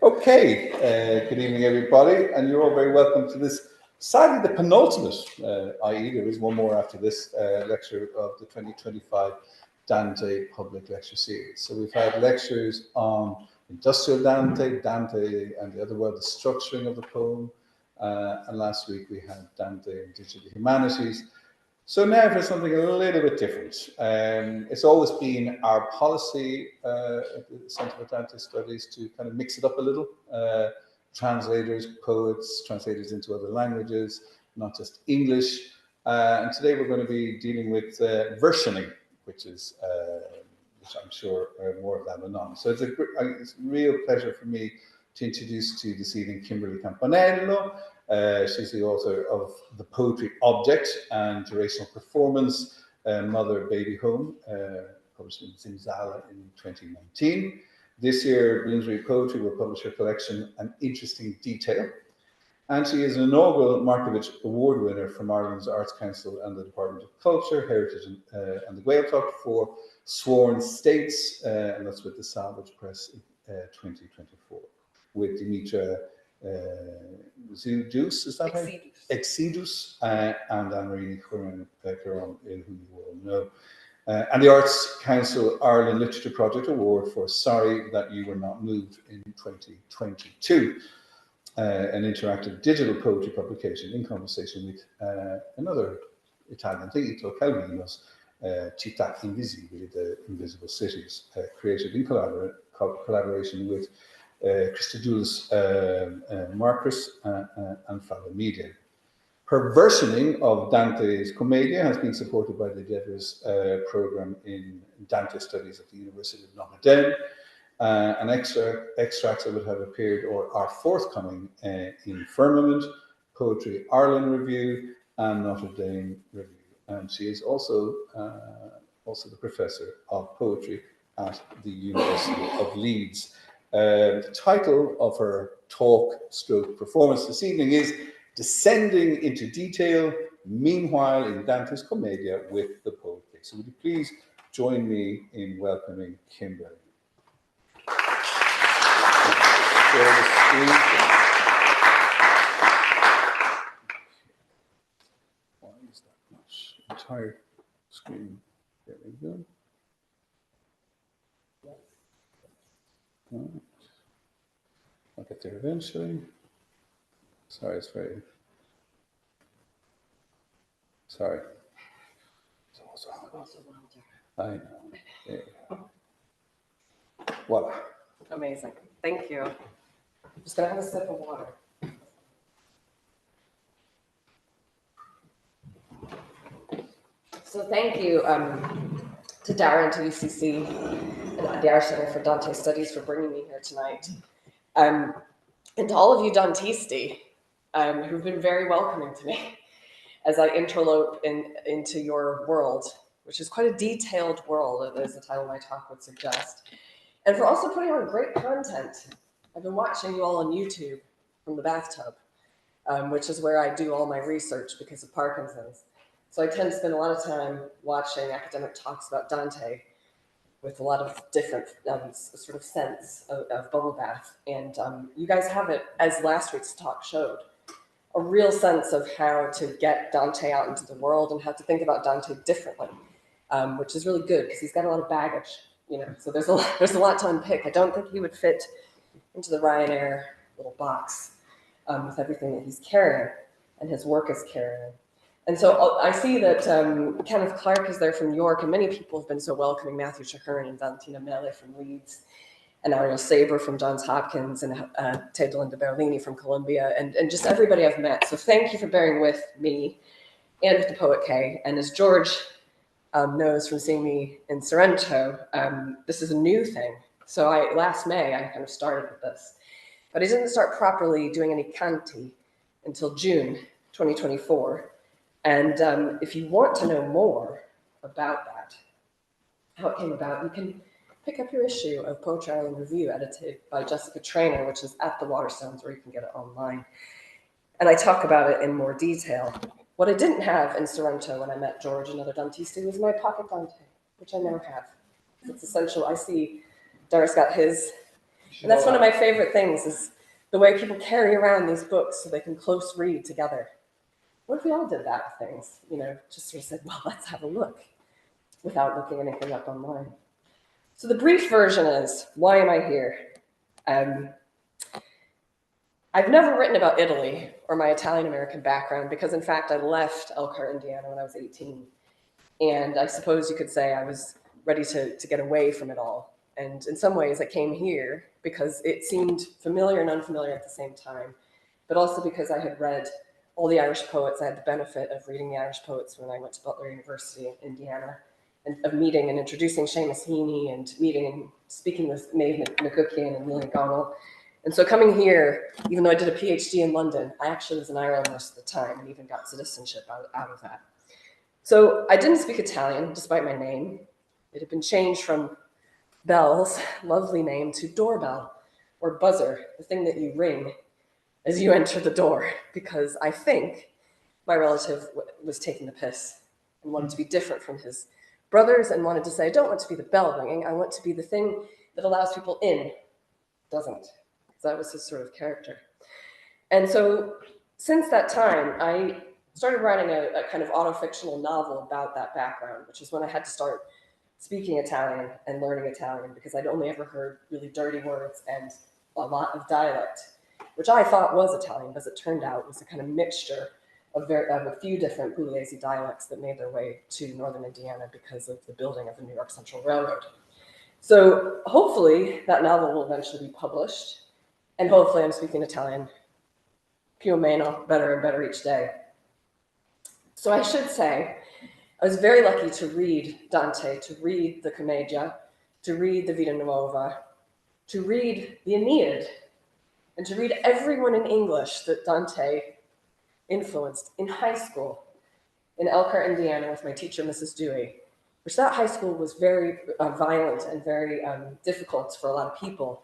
Okay, good evening, everybody, and you're all very welcome to this, sadly, the penultimate, i.e. there is one more after this lecture of the 2025 Dante Public Lecture Series. So we've had lectures on industrial Dante, Dante and the other world, the structuring of the poem, and last week we had Dante and digital humanities. So now for something a little bit different. It's always been our policy at the Centre for Dante Studies to kind of mix it up a little. Translators, poets, translators into other languages, not just English. And today we're going to be dealing with versioning, which I'm sure more of that anon. So it's a real pleasure for me to introduce to you this evening Kimberly Campanello. She's the author of The Poetry Object and Durational Performance, Mother Baby Home, published in Zimzala in 2019. This year, Bloomsbury Poetry will publish her collection, An Interesting Detail. And she is an inaugural Markovich Award winner from Ireland's Arts Council and the Department of Culture, Heritage and the Gaeltacht for Sworn States, and that's with the Salvage Press in 2024, with Dimitra Zudus, is that right? Exidus, and Anne-Marie Caron, who you all know. And the Arts Council Ireland Literature Project Award for Sorry That You Were Not Moved in 2022. An interactive digital poetry publication in conversation with another Italian thing, Ito Calvino's Città Invisibili, the Invisible Cities, created in collaboration with Christodoulos Marcus and Fala Media. Her versioning of Dante's Commedia has been supported by the Devers program in Dante Studies at the University of Notre Dame. And extracts that would have appeared or are forthcoming in Firmament, Poetry Ireland Review, and Notre Dame Review. And she is also the professor of poetry at the University of Leeds. The title of her talk/performance this evening is Descending into Detail, Meanwhile in Dante's Commedia with the Poetry. So would you please join me in welcoming Kimberly. Why is that much? Entire screen. There we go. Right. I'll get there eventually. Sorry, it's very. Sorry. I know. There you go. Voila. Amazing. Thank you. I'm just going to have a sip of water. So thank you to Darren, to UCC, and the Irish Centre for Dante Studies for bringing me here tonight. And to all of you Danteisti who've been very welcoming to me as I interlope into your world, which is quite a detailed world, as the title of my talk would suggest. And for also putting on great content. I've been watching you all on YouTube from the bathtub, which is where I do all my research because of Parkinson's. So I tend to spend a lot of time watching academic talks about Dante with a lot of different sort of sense of bubble bath. And you guys have it, as last week's talk showed, a real sense of how to get Dante out into the world and how to think about Dante differently, which is really good because he's got a lot of baggage. So there's a lot to unpick. I don't think he would fit into the Ryanair little box with everything that he's carrying and his work is carrying. And so I see that Kenneth Clark is there from York, and many people have been so welcoming, Matthew Traherne and Valentina Mele from Leeds, and Ariel Saber from Johns Hopkins, and Tedelinda Berlini from Columbia, and just everybody I've met. So thank you for bearing with me and with the Poet K. And as George knows from seeing me in Sorrento, this is a new thing. So last May, I kind of started with this. But I didn't start properly doing any canti until June 2024. And if you want to know more about that, how it came about, you can pick up your issue of Poetry Ireland Review, edited by Jessica Traynor, which is at the Waterstones, where you can get it online. And I talk about it in more detail. What I didn't have in Sorrento when I met George and other Danteisti was my pocket Dante, which I now have. It's essential. I see Dara's got his And that's one of my favorite things, is the way people carry around these books so they can close read together. What if we all did that with things? You know, just sort of said, well, let's have a look without looking anything up online. So the brief version is, why am I here? I've never written about Italy or my Italian-American background because, in fact, I left Elkhart, Indiana when I was 18. And I suppose you could say I was ready to get away from it all. And in some ways, I came here because it seemed familiar and unfamiliar at the same time, but also because I had read all the Irish poets. I had the benefit of reading the Irish poets when I went to Butler University in Indiana, and of meeting and introducing Seamus Heaney and meeting and speaking with Maeve McGuckian and Lily Connell. And so coming here, even though I did a PhD in London, I actually was in Ireland most of the time and even got citizenship out of that. So I didn't speak Italian, despite my name. It had been changed from Bell's lovely name to doorbell, or buzzer, the thing that you ring as you enter the door, because I think my relative was taking the piss and wanted to be different from his brothers and wanted to say, I don't want to be the bell ringing, I want to be the thing that allows people in, doesn't. That was his sort of character. And so since that time, I started writing a kind of auto-fictional novel about that background, which is when I had to start speaking Italian and learning Italian, because I'd only ever heard really dirty words and a lot of dialect, which I thought was Italian, but as it turned out was a kind of mixture of a few different Pugliese dialects that made their way to northern Indiana because of the building of the New York Central Railroad. So hopefully that novel will eventually be published, and hopefully I'm speaking Italian più o meno better and better each day. So I should say, I was very lucky to read Dante, to read the Commedia, to read the Vita Nuova, to read the Aeneid, and to read everyone in English that Dante influenced in high school in Elkhart, Indiana, with my teacher, Mrs. Dewey, which that high school was very violent and very difficult for a lot of people.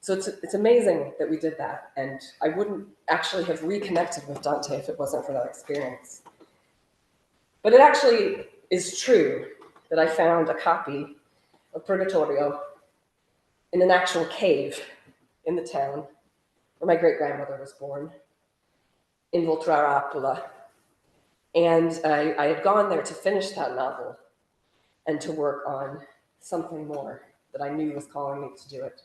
So it's amazing that we did that, and I wouldn't actually have reconnected with Dante if it wasn't for that experience. But it actually is true that I found a copy of Purgatorio in an actual cave in the town where my great-grandmother was born, in Voltrara. And I had gone there to finish that novel and to work on something more that I knew was calling me to do it.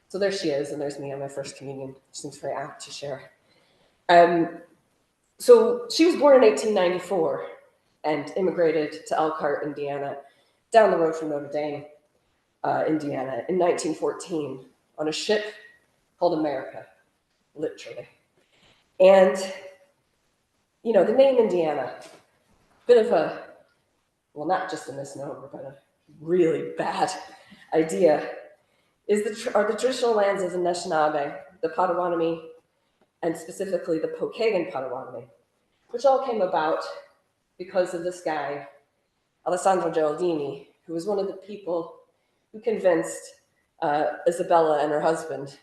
So there she is, and there's me on my first communion, which seems very apt to share. So she was born in 1894 and immigrated to Elkhart, Indiana, down the road from Notre Dame, Indiana, in 1914 on a ship called America, literally. And, you know, the name Indiana, bit of a, well, not just a misnomer, but a really bad idea, are the traditional lands of the Anishinaabe, the Potawatomi, and specifically the Pokagon Potawatomi, which all came about because of this guy, Alessandro Geraldini, who was one of the people who convinced Isabella and her husband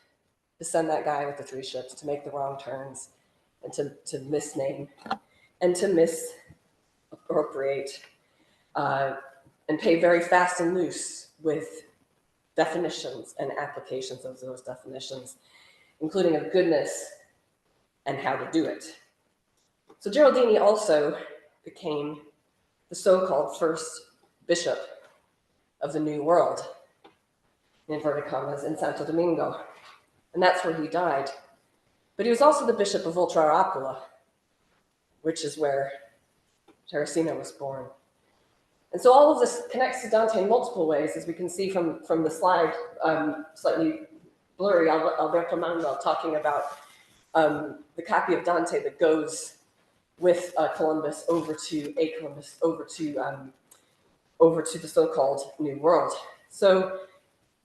to send that guy with the 3 ships to make the wrong turns and to misname and to misappropriate and pay very fast and loose with definitions and applications of those definitions, including of goodness and how to do it. So Geraldini also became the so-called first bishop of the New World, in inverted commas, in Santo Domingo. And that's where he died. But he was also the bishop of Voltrara, which is where Teresina was born. And so all of this connects to Dante in multiple ways, as we can see from the slide, slightly blurry, Alberto Manuel talking about the copy of Dante that goes with Columbus over to the so-called New World. So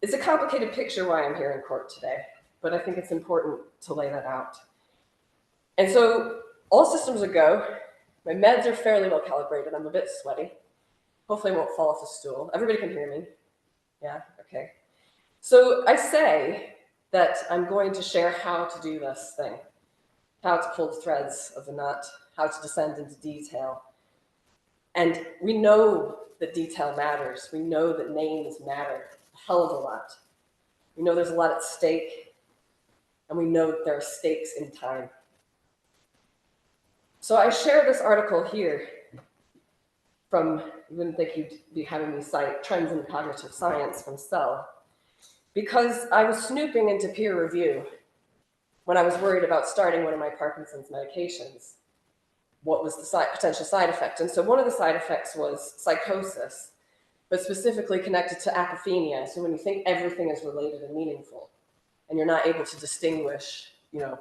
it's a complicated picture why I'm here in court today, but I think it's important to lay that out. And so all systems are go. My meds are fairly well calibrated. I'm a bit sweaty. Hopefully I won't fall off the stool. Everybody can hear me? Yeah, okay. So I say that I'm going to share how to do this thing, how to pull the threads of the knot, how to descend into detail. And we know that detail matters. We know that names matter a hell of a lot. We know there's a lot at stake, and we know that there are stakes in time. So I share this article here from, you wouldn't think you'd be having me cite Trends in Cognitive Science from Cell, because I was snooping into peer review when I was worried about starting one of my Parkinson's medications. What was the potential side effect? And so one of the side effects was psychosis, but specifically connected to apophenia. So when you think everything is related and meaningful, and you're not able to distinguish,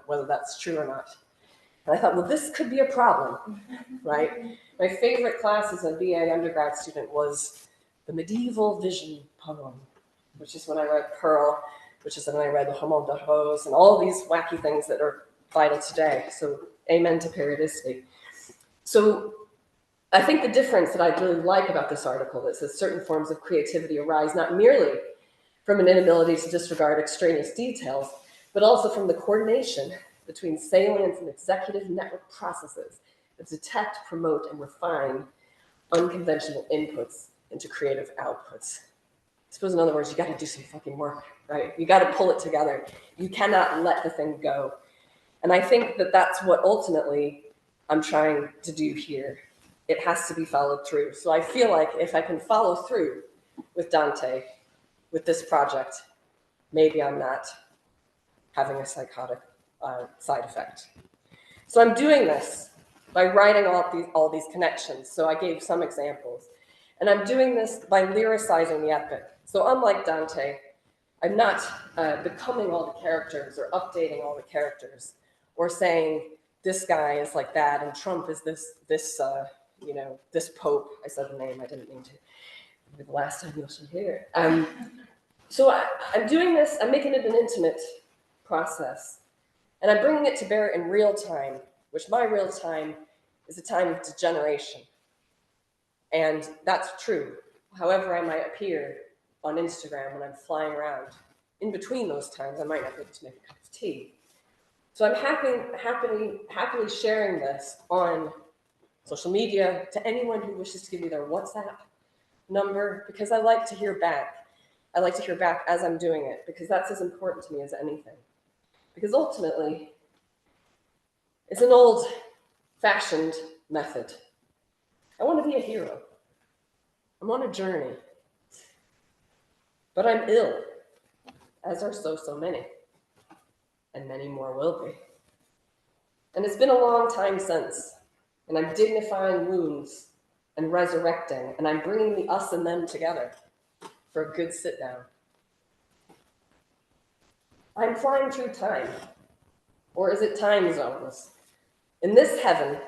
whether that's true or not. And I thought, well, this could be a problem, right? My favorite class as a BA undergrad student was the medieval vision poem, which is when I read Pearl, which is when I read the Roman de Rose, and all these wacky things that are vital today. So amen to periodicity. So I think the difference that I really like about this article that says certain forms of creativity arise not merely from an inability to disregard extraneous details, but also from the coordination between salient and executive network processes that detect, promote, and refine unconventional inputs into creative outputs. I suppose in other words, you got to do some fucking work, right? You got to pull it together. You cannot let the thing go. And I think that that's what ultimately I'm trying to do here. It has to be followed through. So I feel like if I can follow through with Dante, with this project, maybe I'm not having a psychotic side effect. So I'm doing this by writing all these connections. So I gave some examples. And I'm doing this by lyricizing the epic. So unlike Dante, I'm not becoming all the characters or updating all the characters or saying this guy is like that and Trump is this pope. I said the name, I didn't mean to. Maybe the last time you'll hear it. So I'm doing this, I'm making it an intimate process. And I'm bringing it to bear in real time, which my real time is a time of degeneration. And that's true. However I might appear on Instagram when I'm flying around. In between those times, I might not be able to make a cup of tea. So I'm happily sharing this on social media to anyone who wishes to give me their WhatsApp number, because I like to hear back. I like to hear back as I'm doing it, because that's as important to me as anything. Because ultimately, it's an old-fashioned method. I want to be a hero. I'm on a journey. But I'm ill, as are so many. And many more will be. And it's been a long time since, and I'm dignifying wounds and resurrecting, and I'm bringing the us and them together for a good sit down. I'm flying through time, or is it time zones? In this heaven,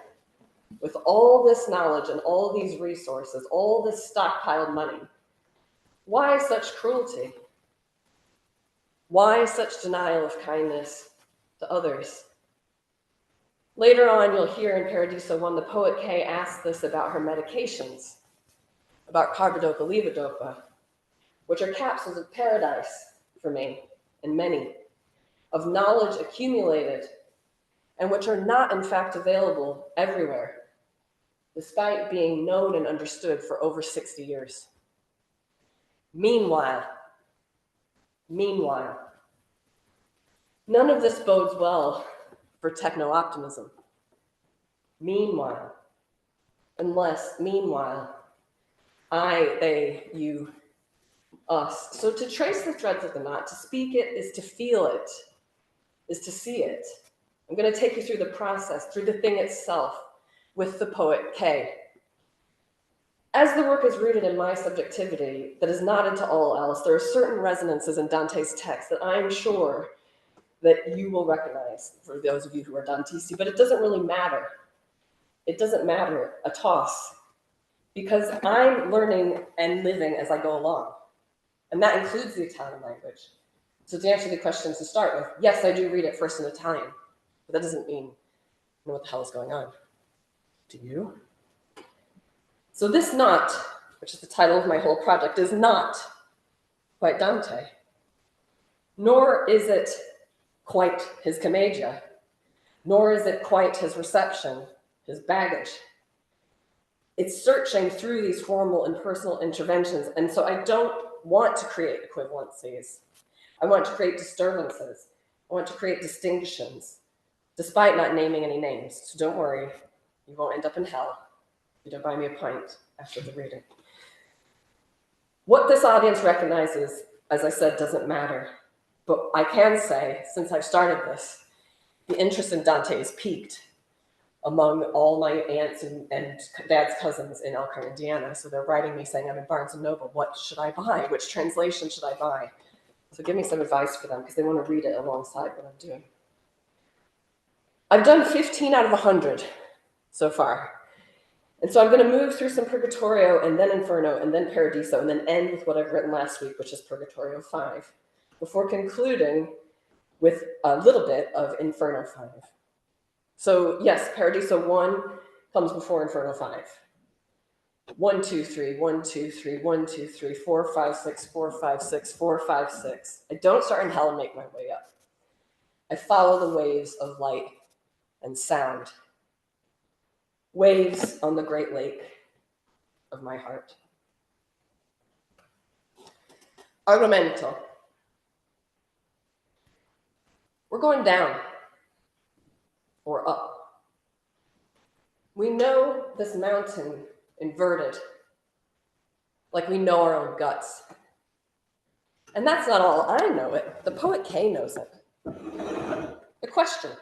with all this knowledge and all these resources, all this stockpiled money, why such cruelty? Why such denial of kindness to others? Later on, you'll hear in Paradiso 1, the poet Kay asks this about her medications, about carbidopa, levodopa, which are capsules of paradise for me and many, of knowledge accumulated, and which are not in fact available everywhere, despite being known and understood for over 60 years. Meanwhile, none of this bodes well for techno-optimism. Meanwhile, I, they, you, us. So to trace the threads of the knot, to speak it is to feel it, is to see it. I'm going to take you through the process, through the thing itself, with the poet Kay. As the work is rooted in my subjectivity that is not into all else, there are certain resonances in Dante's text that I'm sure that you will recognize, for those of you who are Danteisti, but it doesn't really matter. It doesn't matter a toss, because I'm learning and living as I go along. And that includes the Italian language. So to answer the questions to start with, yes, I do read it first in Italian, but that doesn't mean I know what the hell is going on. Do you? So this knot, which is the title of my whole project, is not quite Dante, nor is it quite his Commedia, nor is it quite his reception, his baggage. It's searching through these formal and personal interventions, and so I don't want to create equivalencies. I want to create disturbances. I want to create distinctions, despite not naming any names. So don't worry, you won't end up in hell. You don't buy me a pint after the reading. What this audience recognizes, as I said, doesn't matter. But I can say, since I've started this, the interest in Dante has peaked among all my aunts and dad's cousins in Elkhart, Indiana. So they're writing me saying, I'm in Barnes & Noble. What should I buy? Which translation should I buy? So give me some advice for them because they want to read it alongside what I'm doing. I've done 15 out of 100 so far. And so I'm going to move through some Purgatorio and then Inferno and then Paradiso and then end with what I've written last week, which is Purgatorio 5, before concluding with a little bit of Inferno 5. So yes, Paradiso 1 comes before Inferno 5. 1, 2, 3, 1, 2, 3, 1, 2, 3, 4, 5, 6, 4, 5, 6, 4, 5, 6. I don't start in hell and make my way up. I follow the waves of light and sound. Waves on the great lake of my heart. Argomento. We're going down or up. We know this mountain inverted, like we know our own guts. And that's not all I know it. The poet K knows it. The question,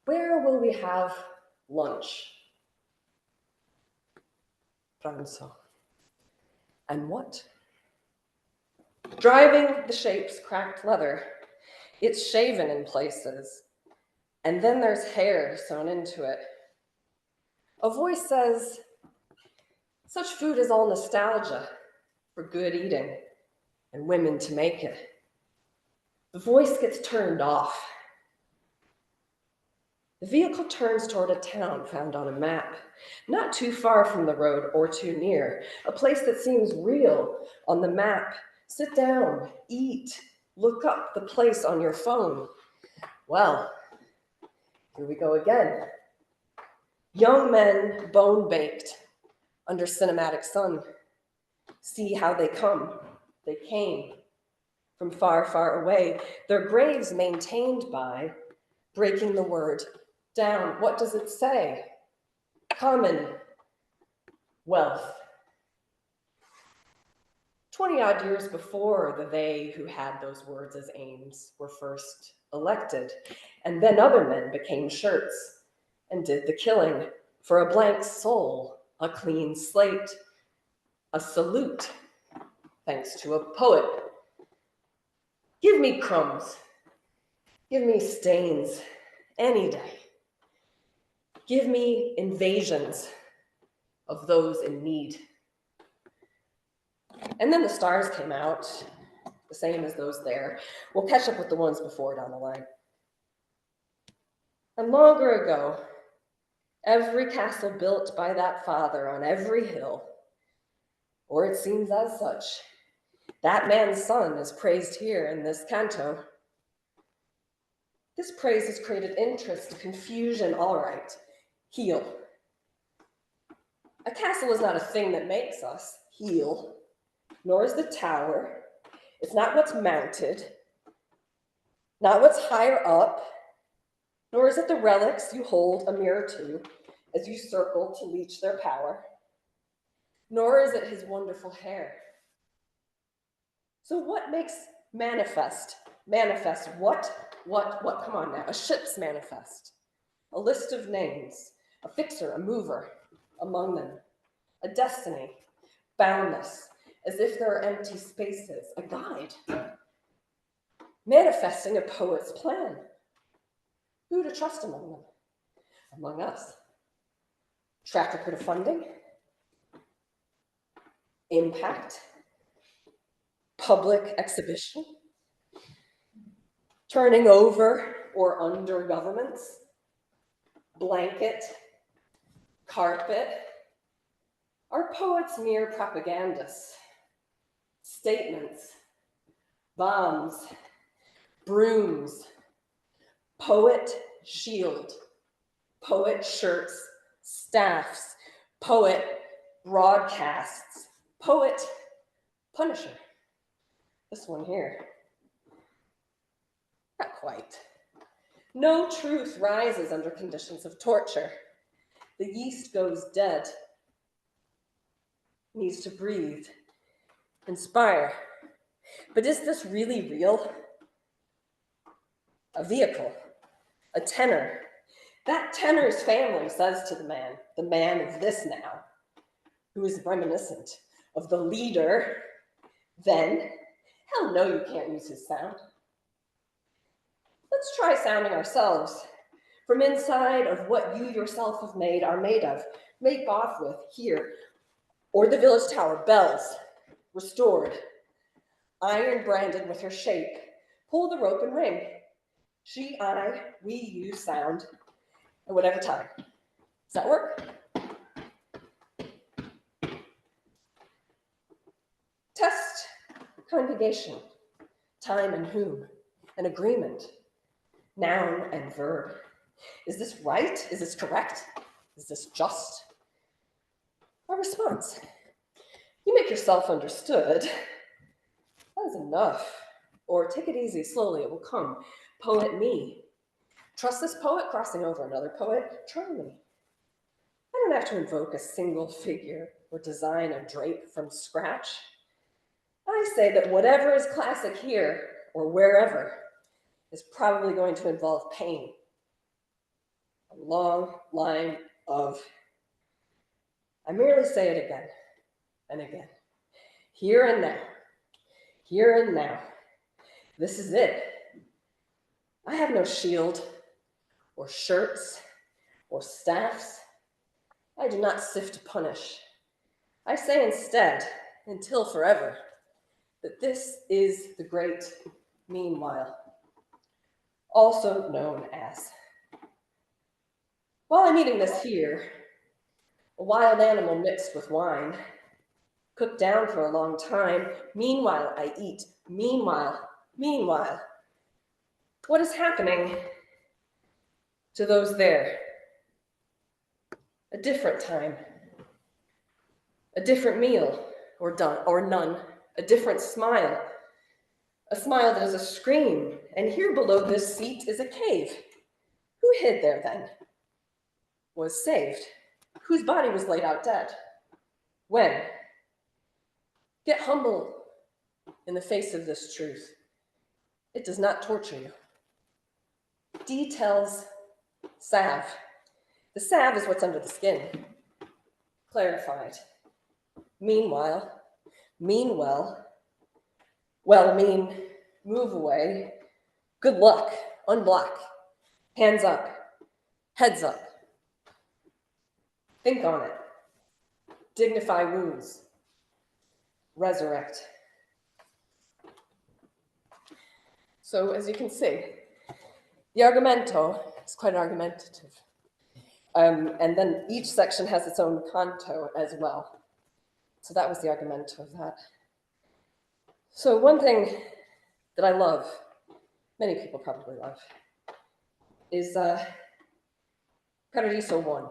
where will we have lunch? Pranzo. And what? Driving the shape's cracked leather. It's shaven in places. And then there's hair sewn into it. A voice says, such food is all nostalgia for good eating and women to make it. The voice gets turned off. The vehicle turns toward a town found on a map, not too far from the road or too near, a place that seems real on the map. Sit down, eat, look up the place on your phone. Well, here we go again. Young men, bone-baked, under cinematic sun. See how they come. They came from far, far away. Their graves maintained by breaking the word down. What does it say? Common wealth. 20-odd years before the they who had those words as aims were first elected, and then other men became shirts and did the killing for a blank soul, a clean slate, a salute, thanks to a poet. Give me crumbs, give me stains, any day. Give me invasions of those in need. And then the stars came out, the same as those there. We'll catch up with the ones before down the line. And longer ago, every castle built by that father on every hill, or it seems as such, that man's son is praised here in this canto. This praise has created interest, confusion, all right, heal. A castle is not a thing that makes us heal, nor is the tower. It's not what's mounted, not what's higher up, nor is it the relics you hold a mirror to as you circle to leech their power, nor is it his wonderful hair. So what makes manifest? Manifest what? Come on now, a ship's manifest. A list of names, a fixer, a mover among them, a destiny, boundless, as if there are empty spaces, a guide, manifesting a poet's plan. Who to trust among them? Among us. Track record of funding, impact, public exhibition, turning over or under governments, blanket, carpet. Are poets mere propagandists? Statements, bombs, brooms, poet shield, poet shirts, staffs, poet broadcasts, poet punisher. This one here. Not quite. No truth rises under conditions of torture. The yeast goes dead, needs to breathe, inspire. But is this really real? A vehicle, a tenor. That tenor's family says to the man of this now, who is reminiscent of the leader, then, hell no, you can't use his sound. Let's try sounding ourselves from inside of what you yourself have made, are made of. Make off with here, or the village tower, bells, restored, iron branded with her shape. Pull the rope and ring. She, I, we, you, sound, at whatever time. Does that work? Test conjugation, time and whom, an agreement, noun and verb. Is this right? Is this correct? Is this just? Our response, you make yourself understood. That is enough. Or take it easy, slowly, it will come. Poet me. Trust this poet crossing over another poet? Try me. I don't have to invoke a single figure or design a drape from scratch. I say that whatever is classic here or wherever is probably going to involve pain. A long line of, I merely say it again and again. Here and now. Here and now. This is it. I have no shield or shirts or staffs. I do not sift to punish. I say instead, until forever, that this is the great meanwhile, also known as. While I'm eating this here, a wild animal mixed with wine, cooked down for a long time, meanwhile I eat, meanwhile. What is happening to those there? A different time, a different meal, or none, a different smile, a smile that is a scream, and here below this seat is a cave. Who hid there then? Was saved? Whose body was laid out dead? When? Get humble in the face of this truth. It does not torture you. Details salve. The salve is what's under the skin. Clarified. Meanwhile, well mean, move away. Good luck, unblock. Hands up, heads up. Think on it. Dignify wounds. Resurrect. So as you can see, the argumento is quite argumentative. And then each section has its own canto as well. So that was the argumento of that. So one thing that I love, many people probably love, is Paradiso 1.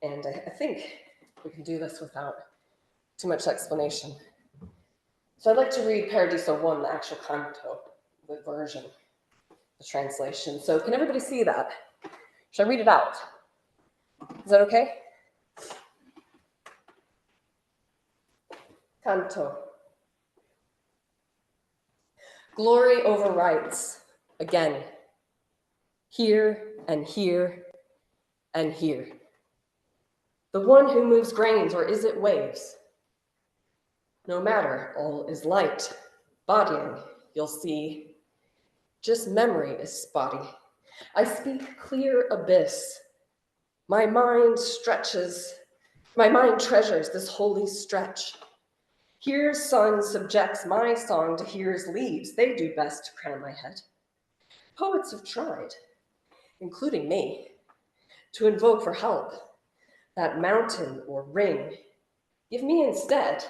And I think we can do this without too much explanation. So I'd like to read Paradiso 1, the actual canto, the version, the translation. So can everybody see that? Should I read it out? Is that okay? Canto. Glory overwrites again. Here and here and here. The one who moves grains, or is it waves? No matter, all is light. Bodying, you'll see. Just memory is spotty. I speak clear abyss. My mind treasures this holy stretch. Here's sun subjects my song to here's leaves. They do best to crown my head. Poets have tried, including me, to invoke for help that mountain or ring. Give me instead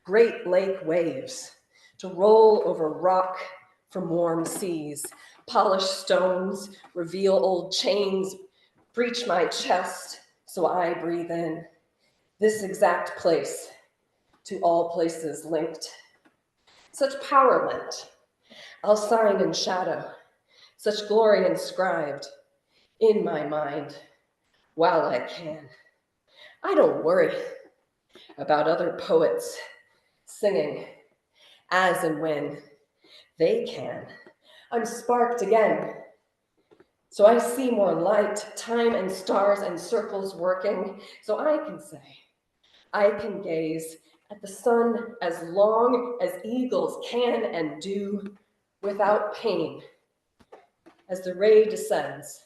great lake waves to roll over rock from warm seas, polish stones, reveal old chains, breach my chest so I breathe in this exact place to all places linked. Such power lent, I'll sign in shadow, such glory inscribed in my mind while I can. I don't worry about other poets singing as and when they can. I'm sparked again, so I see more light, time and stars and circles working, so I can say, I can gaze at the sun as long as eagles can and do without pain. As the ray descends,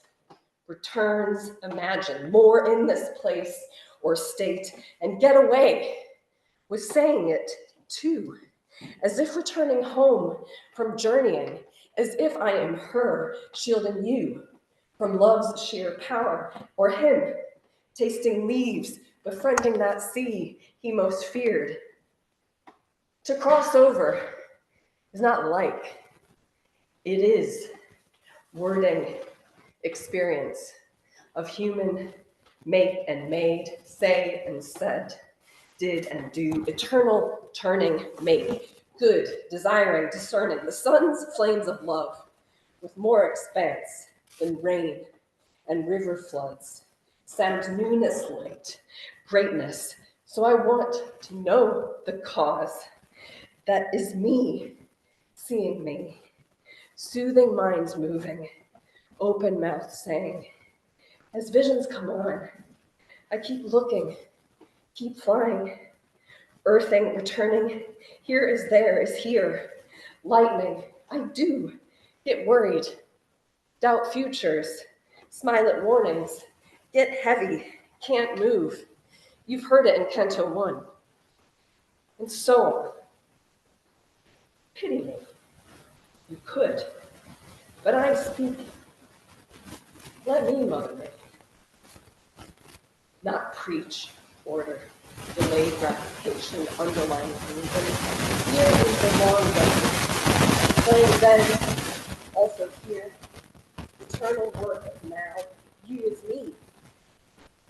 returns, imagine more in this place or state, and get away with saying it too, as if returning home from journeying, as if I am her shielding you from love's sheer power, or him tasting leaves, befriending that sea he most feared. To cross over is not like, it is wording experience of human make and made, say and said, did and do, eternal turning, make, good, desiring, discerning, the sun's flames of love, with more expanse than rain and river floods, sound newness light, greatness. So I want to know the cause that is me, seeing me, soothing minds moving, open mouth saying, as visions come on, I keep looking, keep flying, earthing, returning, here is there is here, lightning, I do get worried, doubt futures, smile at warnings, get heavy, can't move. You've heard it in Canto 1. And so on. Pity me. You could. But I speak. Let me mother me. Not preach, order, delayed gratification, underlying reason. Here is the long game. Playing then, also here. Eternal work of now. You is me.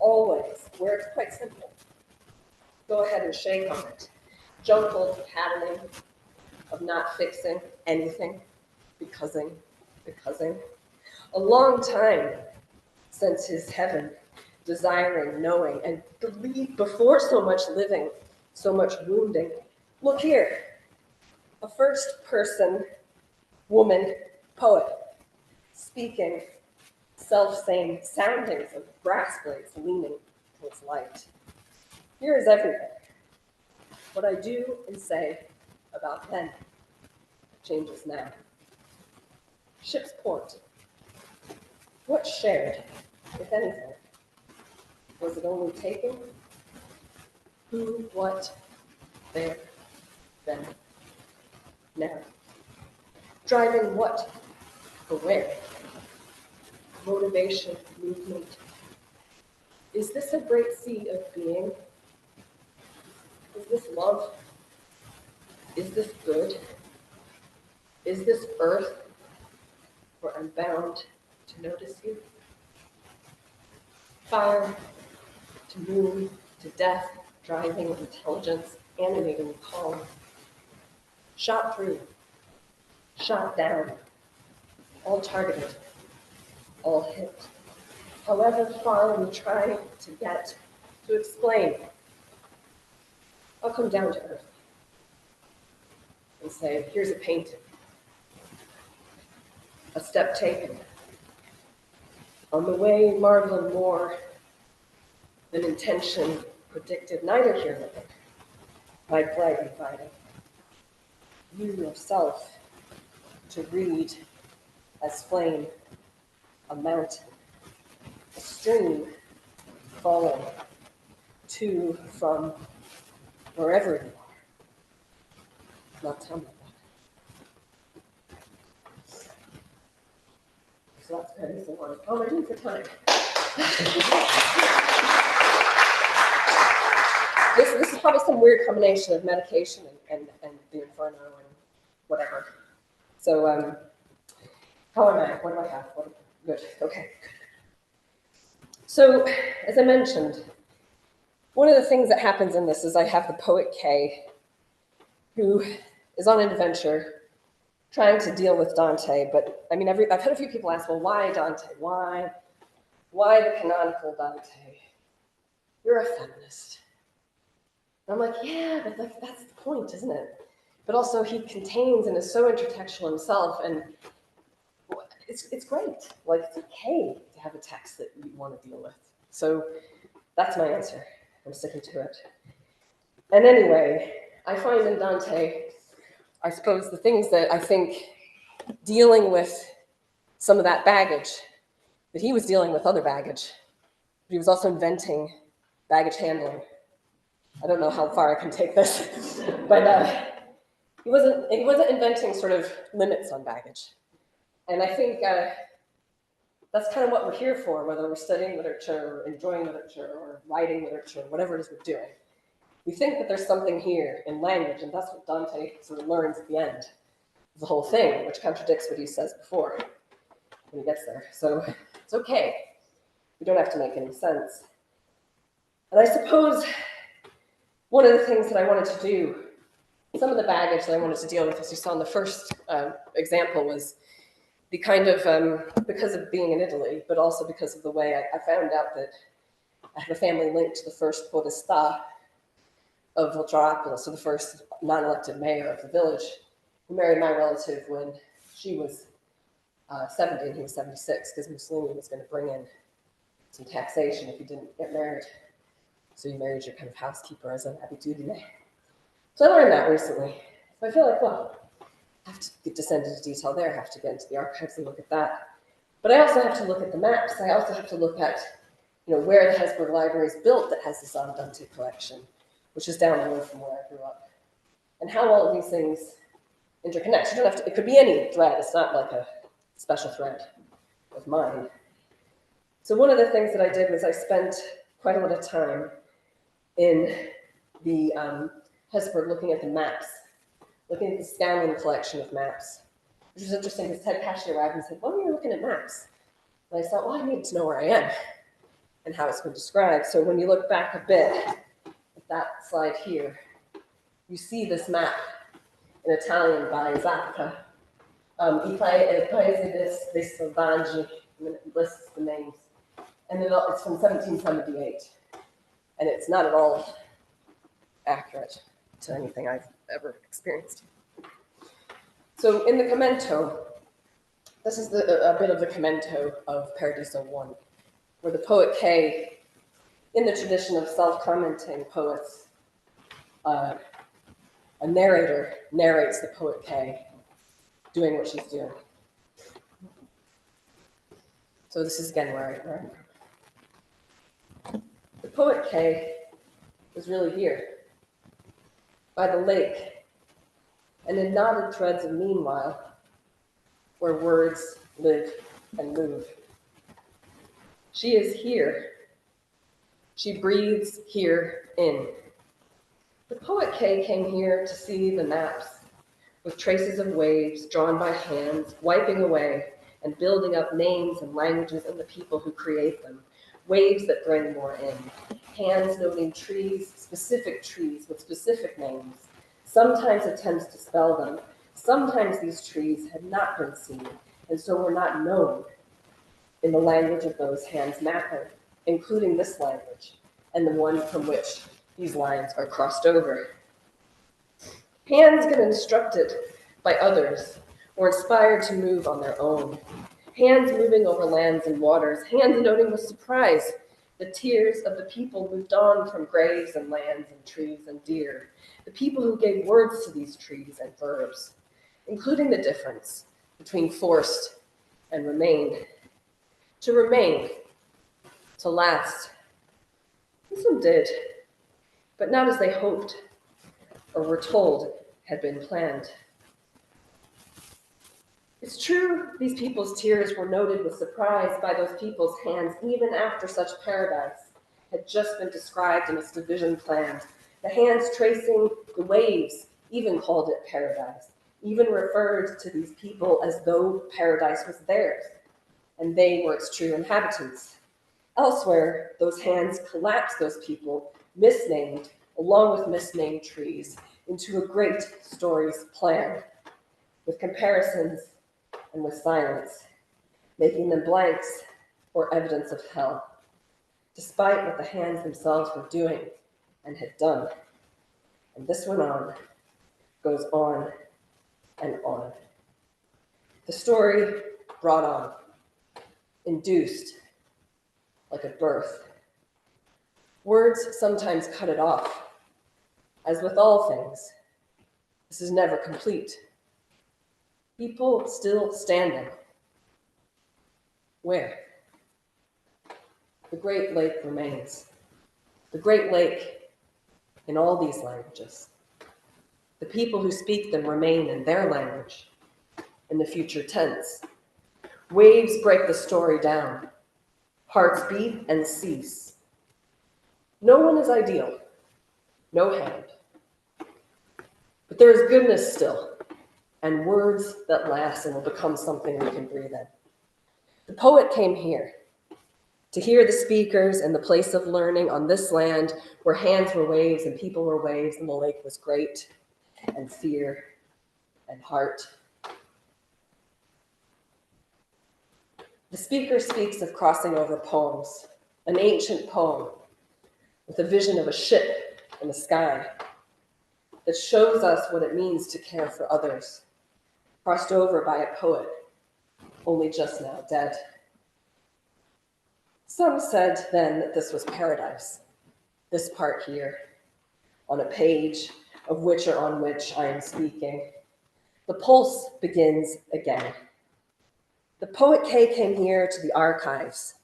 Always, where it's quite simple. Go ahead and shake on it. Jumbled patterning of not fixing anything, becauseing. A long time since his heaven, desiring, knowing, and believe before so much living, so much wounding. Look here, a first person woman poet, speaking self-same soundings of brass blades leaning towards light. Here is everything. What I do and say about then changes now. Ship's port. What shared, if anything? Was it only taking? Who, what, there, then, now. Driving what, for where? Motivation, movement. Is this a great sea of being? Is this love? Is this good? Is this earth where I'm bound to notice you? Fire, to moon, to death, driving intelligence, animating calm. Shot through, shot down, all targeted, all hit. However far we try to get to explain, I'll come down to earth and say, here's a painting, a step taken. On the way, marveling more than intention predicted, neither here nor there. My flight inviting you yourself to read as flame, a mountain, a stream falling to, from, wherever you are. Not tell me that. So that's kind of the one. How am I doing for time? This is probably some weird combination of medication and the Inferno and whatever. So how am I? What do I have? Good. Okay. So as I mentioned, one of the things that happens in this is I have the poet Kay, who is on an adventure trying to deal with Dante. But I mean, I've had a few people ask, well, why Dante? Why the canonical Dante? You're a feminist. And I'm like, yeah, but like that's the point, isn't it? But also he contains and is so intertextual himself, and it's great. Like it's okay to have a text that you want to deal with. So that's my answer. I'm sticking to it. And anyway, I find in Dante, I suppose, the things that I think dealing with some of that baggage, that he was dealing with other baggage, but he was also inventing baggage handling. I don't know how far I can take this, but he wasn't inventing sort of limits on baggage. And I think that's kind of what we're here for, whether we're studying literature or enjoying literature or writing literature, whatever it is we're doing. We think that there's something here in language, and that's what Dante sort of learns at the end of the whole thing, which contradicts what he says before when he gets there. So it's okay. We don't have to make any sense. And I suppose one of the things that I wanted to do, some of the baggage that I wanted to deal with, as you saw in the first example, was the kind of, because of being in Italy, but also because of the way I found out that I have a family linked to the first podestà of Volterra, so the first non-elected mayor of the village, who married my relative when she was 70 and he was 76, because Mussolini was going to bring in some taxation if you didn't get married. So you married your kind of housekeeper as an abitudine. So I learned that recently. So I feel like, well, I have to descend into detail there. I have to get into the archives and look at that. But I also have to look at the maps. I also have to look at, where the Hesburgh Library is built that has this Dante collection, which is down the road from where I grew up, and how all of these things interconnect. You don't have to. It could be any thread. It's not like a special thread of mine. So one of the things that I did was I spent quite a lot of time in the Hesburgh looking at the maps, looking at the Scanlon collection of maps, which was interesting because Ted Cashy arrived and said, "Why are you looking at maps?" And I thought, well, I need to know where I am and how it's been described. So when you look back a bit at that slide here, you see this map in Italian by Zappa. I Paesi dei Selvaggi, and it lists the names. And it's from 1778. And it's not at all accurate to anything I've ever experienced. So in the commento, this is a bit of the commento of Paradiso 1, where the poet Kay, in the tradition of self-commenting poets, a narrator narrates the poet Kay doing what she's doing. So this is again where I'm from. The poet Kay was really here, by the lake, and in knotted threads of meanwhile, where words live and move. She is here. She breathes here in. The poet Kay came here to see the maps with traces of waves drawn by hands, wiping away and building up names and languages and the people who create them. Waves that bring more in. Hands noting trees, specific trees with specific names. Sometimes attempts to spell them. Sometimes these trees had not been seen, and so were not known in the language of those hands mapping, including this language, and the one from which these lines are crossed over. Hands get instructed by others, or inspired to move on their own. Hands moving over lands and waters, hands noting with surprise the tears of the people moved on from graves and lands and trees and deer, the people who gave words to these trees and verbs, including the difference between forced and remained. To remain, to last. This one did, but not as they hoped or were told had been planned. It's true, these people's tears were noted with surprise by those people's hands, even after such paradise had just been described in its division planned. The hands tracing the waves even called it paradise, even referred to these people as though paradise was theirs, and they were its true inhabitants. Elsewhere, those hands collapsed those people, misnamed, along with misnamed trees, into a great stories plan. with comparisons and with silence, making them blanks or evidence of hell, despite what the hands themselves were doing and had done. And this went on, goes on and on. The story brought on, induced, like a birth. Words sometimes cut it off. As with all things, this is never complete. People still standing. Where? The Great Lake remains. The Great Lake in all these languages. The people who speak them remain in their language, in the future tense. Waves break the story down. Hearts beat and cease. No one is ideal. No hand. But there is goodness still, and words that last and will become something we can breathe in. The poet came here to hear the speakers and the place of learning on this land where hands were waves and people were waves and the lake was great and fear and heart. The speaker speaks of crossing over poems, an ancient poem with a vision of a ship in the sky that shows us what it means to care for others, crossed over by a poet, only just now dead. Some said then that this was paradise, this part here, on a page of which or on which I am speaking. The pulse begins again. The poet K came here to the archives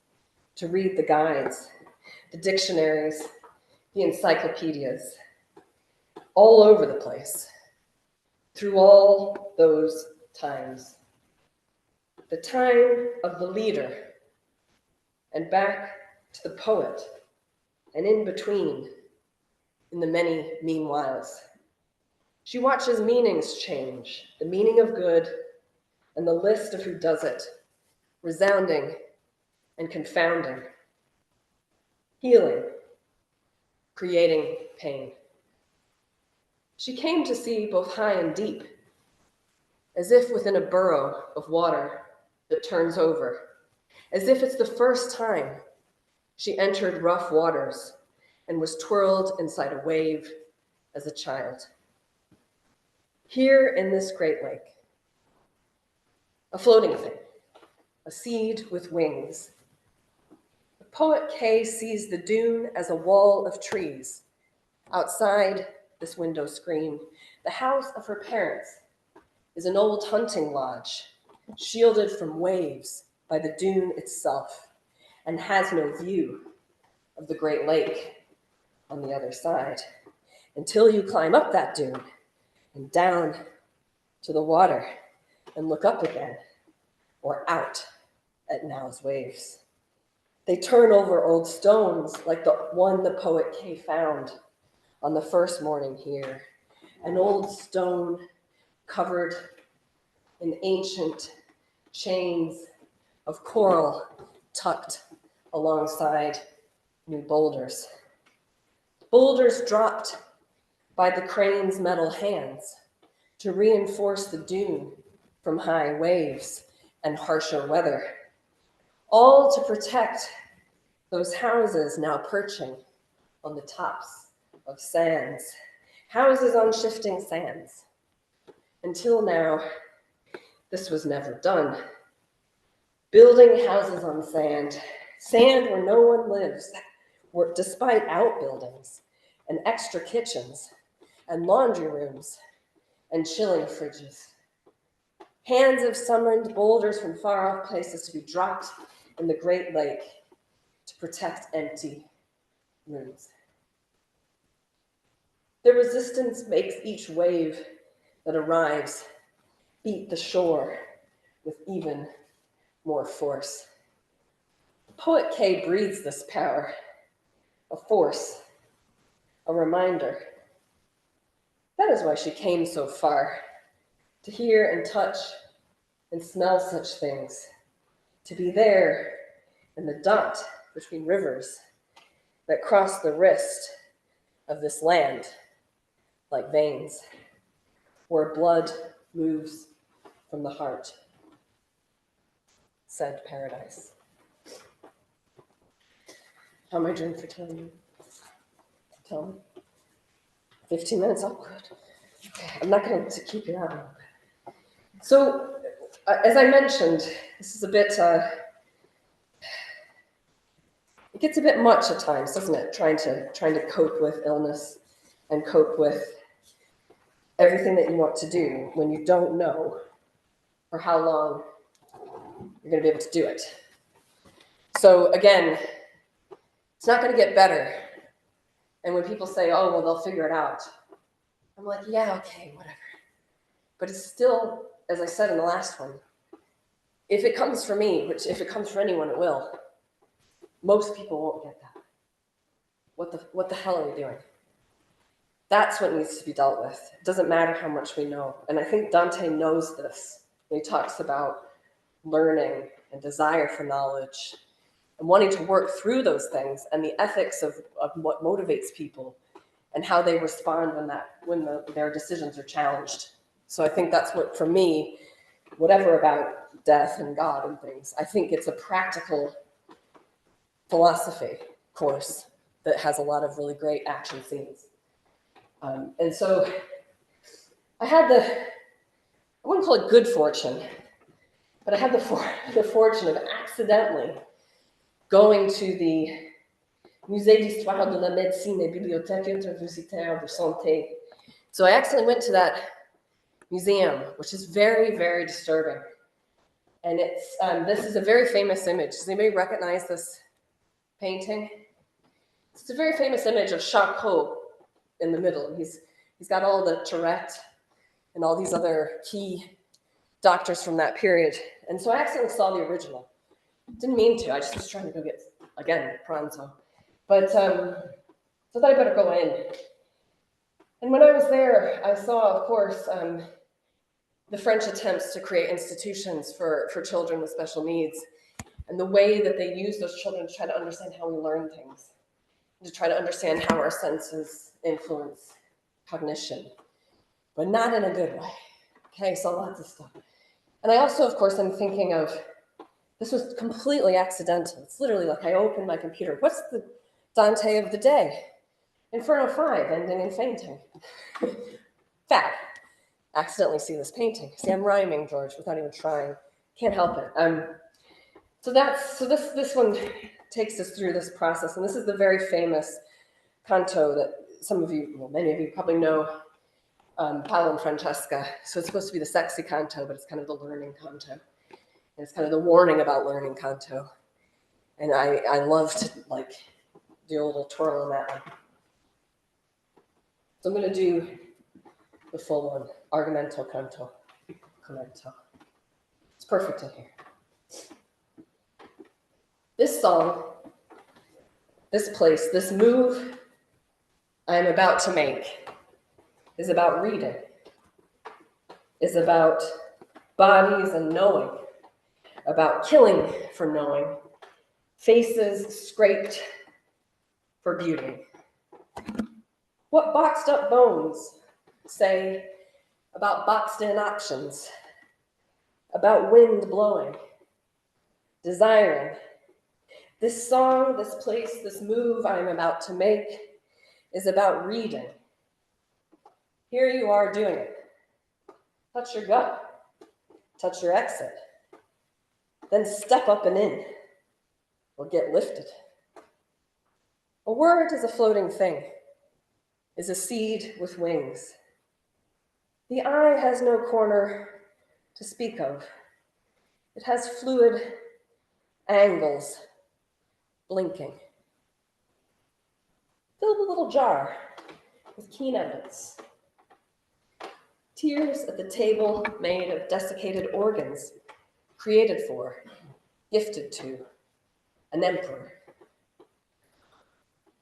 to read the guides, the dictionaries, the encyclopedias, all over the place, through all those times. The time of the leader, and back to the poet, and in between, in the many meanwhiles. She watches meanings change, the meaning of good, and the list of who does it, resounding and confounding, healing, creating pain. She came to see both high and deep, as if within a burrow of water that turns over, as if it's the first time she entered rough waters and was twirled inside a wave as a child. Here in this Great Lake, a floating thing, a seed with wings. The poet K sees the dune as a wall of trees. Outside this window screen, the house of her parents is an old hunting lodge, shielded from waves by the dune itself, and has no view of the Great Lake on the other side, until you climb up that dune and down to the water and look up again or out at now's waves. They turn over old stones like the one the poet K found on the first morning here, an old stone covered in ancient chains of coral tucked alongside new boulders. Boulders dropped by the crane's metal hands to reinforce the dune from high waves and harsher weather, all to protect those houses now perching on the tops of sands, houses on shifting sands. Until now, this was never done. Building houses on sand, sand where no one lives, despite outbuildings and extra kitchens and laundry rooms and chilling fridges. Hands have summoned boulders from far off places to be dropped in the Great Lake to protect empty rooms. The resistance makes each wave that arrives beat the shore with even more force. Poet K breathes this power, a force, a reminder. That is why she came so far, to hear and touch and smell such things, to be there in the dot between rivers that cross the wrist of this land like veins, where blood moves from the heart, said Paradise. How am I doing for time? Tell me. 15 minutes, oh good. Okay, I'm not going to keep you out. So, as I mentioned, this is a bit, it gets a bit much at times, doesn't it? Trying to cope with illness and cope with everything that you want to do when you don't know for how long you're going to be able to do it. So again, it's not going to get better. And when people say, oh, well, they'll figure it out, I'm like, yeah, okay, whatever. But it's still, as I said in the last one, if it comes for me, which if it comes for anyone, it will, most people won't get that. What the hell are we doing? That's what needs to be dealt with. It doesn't matter how much we know. And I think Dante knows this when he talks about learning and desire for knowledge and wanting to work through those things and the ethics of what motivates people and how they respond when their decisions are challenged. So I think that's what, for me, whatever about death and God and things, I think it's a practical philosophy course that has a lot of really great action scenes. And so I had I wouldn't call it good fortune, but I had the fortune of accidentally going to the Musée d'Histoire de la Médecine et Bibliothèque Universitaire de Santé. So I accidentally went to that museum, which is very, very disturbing. And this is a very famous image. Does anybody recognize this painting? It's a very famous image of Charcot in the middle. And he's got all the Tourette and all these other key doctors from that period. And so I accidentally saw the original. Didn't mean to. I just was trying to go get, again, pronto. But so I thought I better go in. And when I was there, I saw, of course, the French attempts to create institutions for children with special needs and the way that they use those children to try to understand how we learn things, to try to understand how our senses influence cognition, but not in a good way. Okay, so lots of stuff. And I also, of course, am thinking of, this was completely accidental. It's literally like I opened my computer. What's the Dante of the day? Inferno 5, ending in fainting. Fact. Accidentally see this painting. See, I'm rhyming, George, without even trying. Can't help it. So this one takes us through this process, and this is the very famous canto that some of you, well, many of you probably know, Paolo and Francesca. So it's supposed to be the sexy canto, but it's kind of the learning canto. And it's kind of the warning about learning canto. And I love to do a little twirl on that one. So I'm going to do the full one, Argomento canto. Commento. It's perfect in here. This song, this place, this move I am about to make is about reading, is about bodies and knowing, about killing for knowing, faces scraped for beauty. What boxed up bones say about boxed in options, about wind blowing, desiring. This song, this place, this move I am about to make is about reading. Here you are doing it. Touch your gut, touch your exit, then step up and in, or get lifted. A word is a floating thing, is a seed with wings. The eye has no corner to speak of. It has fluid angles, blinking. Fill the little jar with keen evidence. Tears at the table made of desiccated organs, created for, gifted to, an emperor.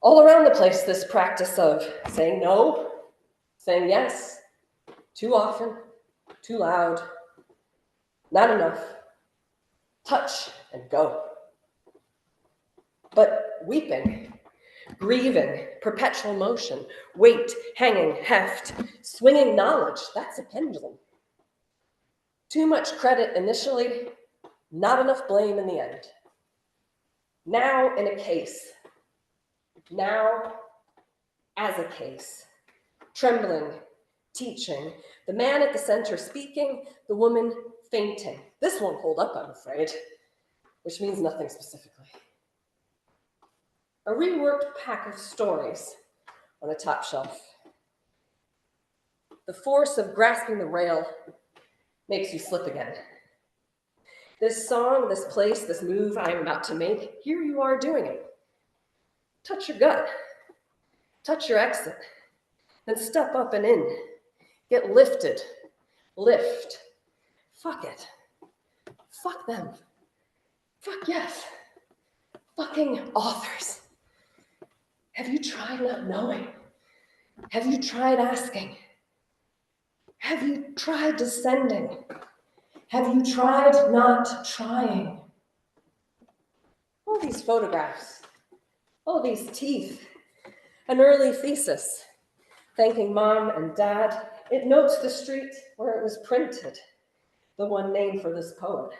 All around the place, this practice of saying no, saying yes, too often, too loud, not enough, touch and go. But weeping, grieving, perpetual motion, weight, hanging, heft, swinging knowledge, that's a pendulum. Too much credit initially, not enough blame in the end. Now in a case, now as a case, trembling, teaching, the man at the center speaking, the woman fainting. This won't hold up, I'm afraid, which means nothing specifically. A reworked pack of stories on a top shelf. The force of grasping the rail makes you slip again. This song, this place, this move I'm about to make, here you are doing it. Touch your gut, touch your exit, then step up and in. Get lifted, lift. Fuck it. Fuck them. Fuck yes. Fucking authors. Have you tried not knowing? Have you tried asking? Have you tried descending? Have you tried not trying? All these photographs, all these teeth, an early thesis, thanking mom and dad. It notes the street where it was printed, the one name for this poet.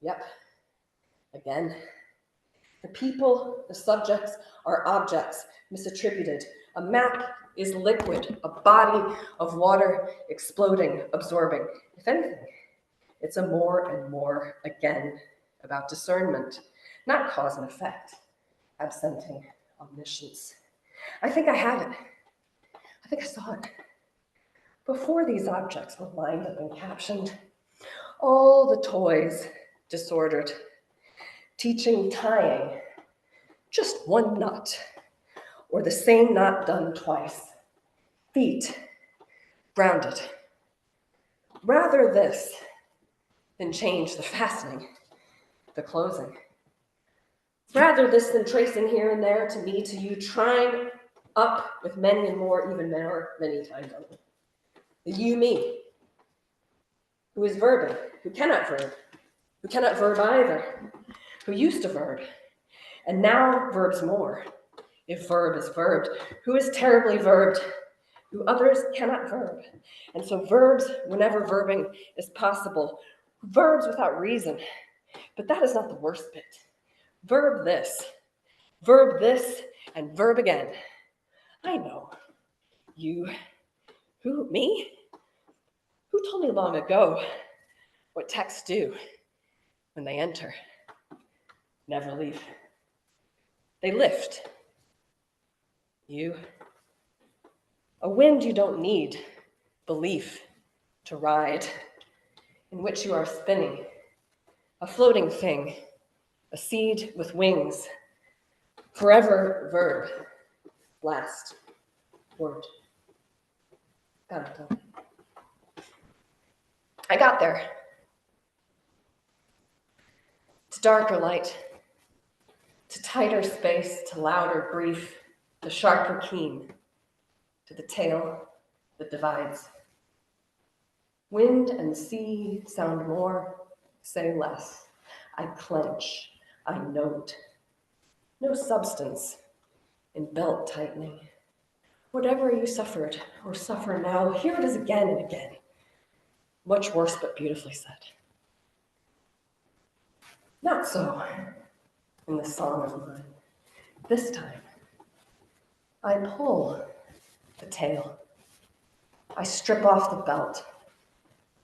Yep, again. The people, the subjects are objects, misattributed. A map is liquid, a body of water exploding, absorbing. If anything, it's a more and more again about discernment, not cause and effect, absenting omniscience. I think I have it. I think I saw it. Before these objects were lined up and captioned, all the toys disordered, teaching tying, just one knot, or the same knot done twice, feet, grounded. Rather this than change the fastening, the closing. Rather this than tracing here and there to me, to you, trying up with many and more, even more, many times over. The you, me, who is verbing, who cannot verb either, who used to verb, and now verbs more, if verb is verbed, who is terribly verbed, who others cannot verb. And so verbs, whenever verbing is possible, verbs without reason. But that is not the worst bit. Verb this, and verb again. I know. You. Who, me? Who told me long ago what texts do when they enter? Never leave. They lift. You. A wind you don't need, belief to ride, in which you are spinning, a floating thing, a seed with wings, forever verb, last word. Dante. I got there. To darker light, to tighter space, to louder grief, to sharper keen, to the tail that divides. Wind and sea sound more, say less. I clench, I note. No substance in belt tightening. Whatever you suffered or suffer now, here it is again and again. Much worse, but beautifully said. Not so in the song of mine. This time, I pull the tail. I strip off the belt.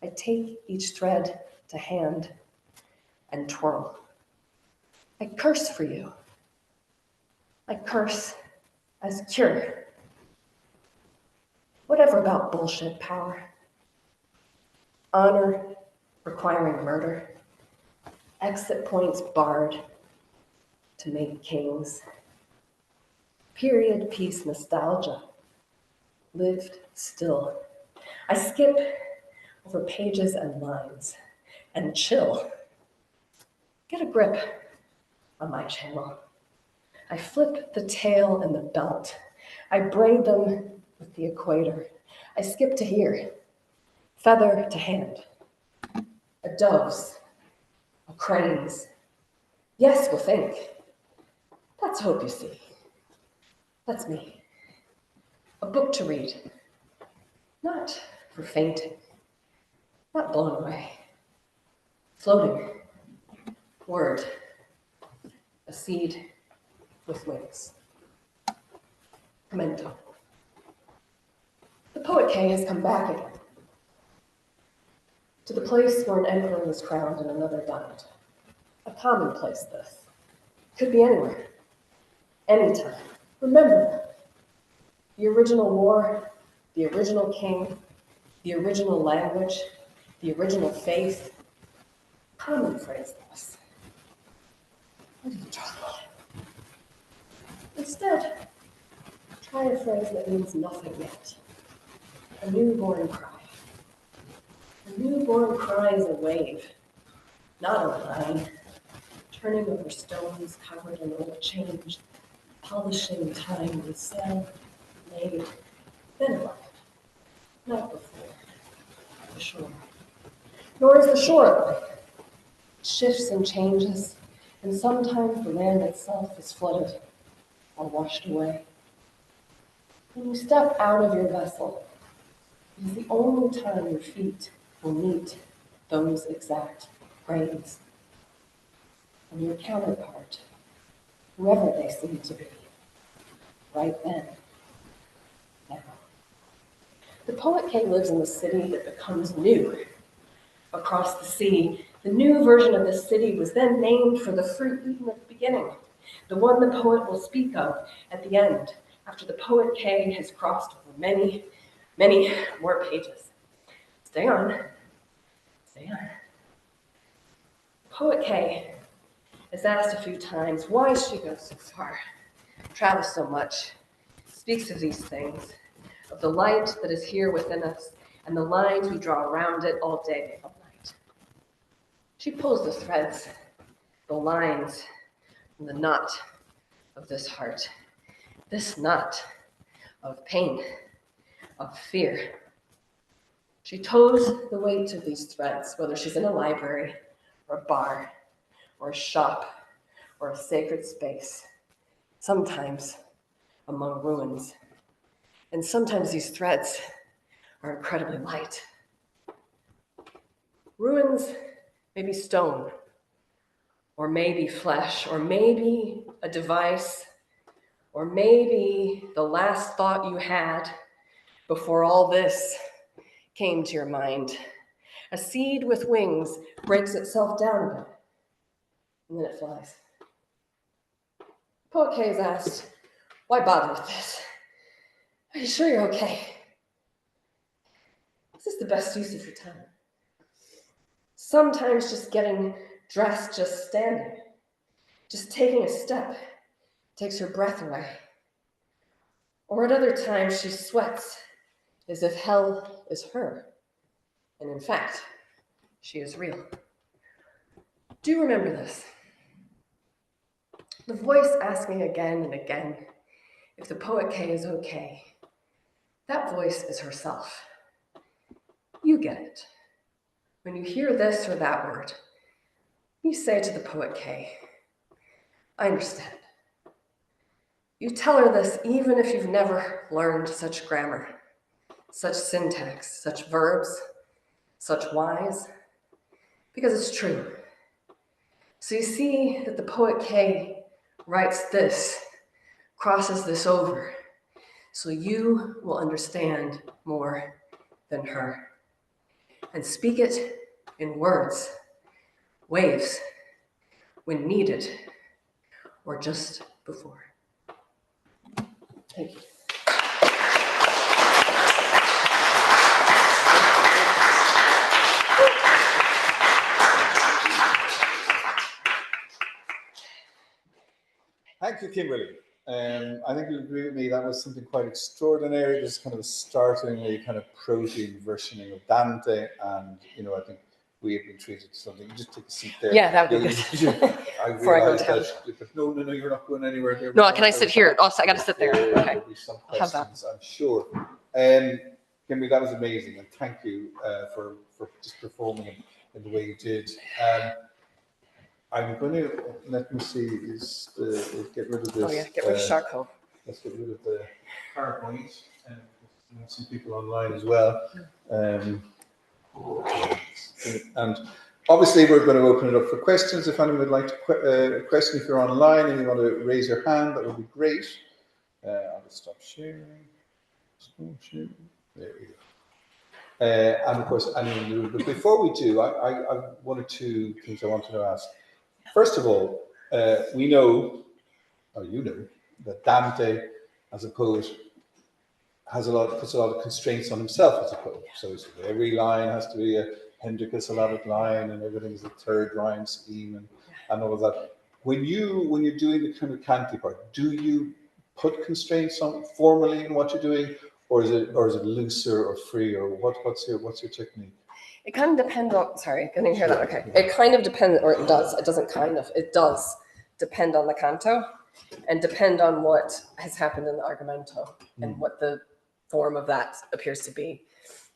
I take each thread to hand and twirl. I curse for you. I curse as cure. Whatever about bullshit power. Honor requiring murder. Exit points barred to make kings. Period piece nostalgia. Lived still. I skip over pages and lines and chill. Get a grip on my channel. I flip the tail and the belt. I braid them with the equator. I skip to here, feather to hand. A dove's, a crane's. Yes, we'll think. That's hope, you see. That's me. A book to read, not for fainting. not blown away, floating, word, a seed with wings. Memento. The poet K has come back again, to the place where an emperor was crowned and another died. A commonplace, this. Could be anywhere, anytime. Remember that. The original war, the original king, the original language, the original faith. Common phrase, this. What are you talking about? Instead, try a phrase that means nothing yet. A newborn cry. A newborn cry is a wave, not a line, turning over stones covered in old change, polishing time with sail, made, then arrived, not before, the shore. Nor is the shore like it. It shifts and changes, and sometimes the land itself is flooded or washed away. When you step out of your vessel, it is the only time your feet will meet those exact grains. And your counterpart, whoever they seem to be, right then, now. The poet K lives in the city that becomes new. Across the sea, the new version of the city was then named for the fruit eaten at the beginning, the one the poet will speak of at the end, after the poet K has crossed over many, many more pages. Stay on. Stay on. Poet K is asked a few times why she goes so far, travels so much, speaks of these things, of the light that is here within us, and the lines we draw around it all day, all night. She pulls the threads, the lines, from the knot of this heart, this knot of pain, of fear. She toes the weight of these threads, whether she's in a library, or a bar, or a shop, or a sacred space, sometimes among ruins. And sometimes these threads are incredibly light. Ruins may be stone, or maybe flesh, or maybe a device, or maybe the last thought you had before all this came to your mind. A seed with wings breaks itself down a bit, and then it flies. Poet K is asked, why bother with this? Are you sure you're okay? Is this the best use of your time? Sometimes just getting dressed, just standing, just taking a step takes her breath away. Or at other times she sweats as if hell is her. And in fact, she is real. Do remember this. The voice asking again and again if the poet K is okay, that voice is herself. You get it. When you hear this or that word, you say to the poet K, I understand. You tell her this even if you've never learned such grammar, such syntax, such verbs, such whys, because it's true. So you see that the poet K writes this, crosses this over, so you will understand more than her. And speak it in words, waves, when needed, or just before. Thank you. Thank you, Kimberly. I think you'll agree with me, that was something quite extraordinary. This kind of a startlingly kind of protein versioning of Dante, and I think we have been treated to something. Just take a seat there. Yeah, that would be good. I Before I go realised down. that no, you're not going anywhere here. No, can I sit here? Oh, I got to sit there. Okay. There'll be some I'll have that. questions, I'm sure. Kimberly, that was amazing, and thank you for just performing in the way you did. I'm going to, let me see, get rid of this. Oh yeah, get rid of charcoal. Let's get rid of the PowerPoint, and we have some people online as well. And obviously, we're going to open it up for questions. If anyone would like to question, if you're online and you want to raise your hand, that would be great. I'll just stop sharing. There we go. And of course, anyone new. But before we do, I one or two things I wanted to ask. First of all, we know, or you know, that Dante, as a poet, puts a lot of constraints on himself as a poet. So every line has to be a hendecasyllabic line, and everything is a third rhyme scheme, and all of that. When you're doing the kind of canty part, do you put constraints on formally in what you're doing, or is it looser or free, or what's your technique? It kind of depends on. Sorry, can you hear that? Okay. It kind of depends, or it does. It doesn't kind of. It does depend on the canto, and depend on what has happened in the argomento and what the form of that appears to be.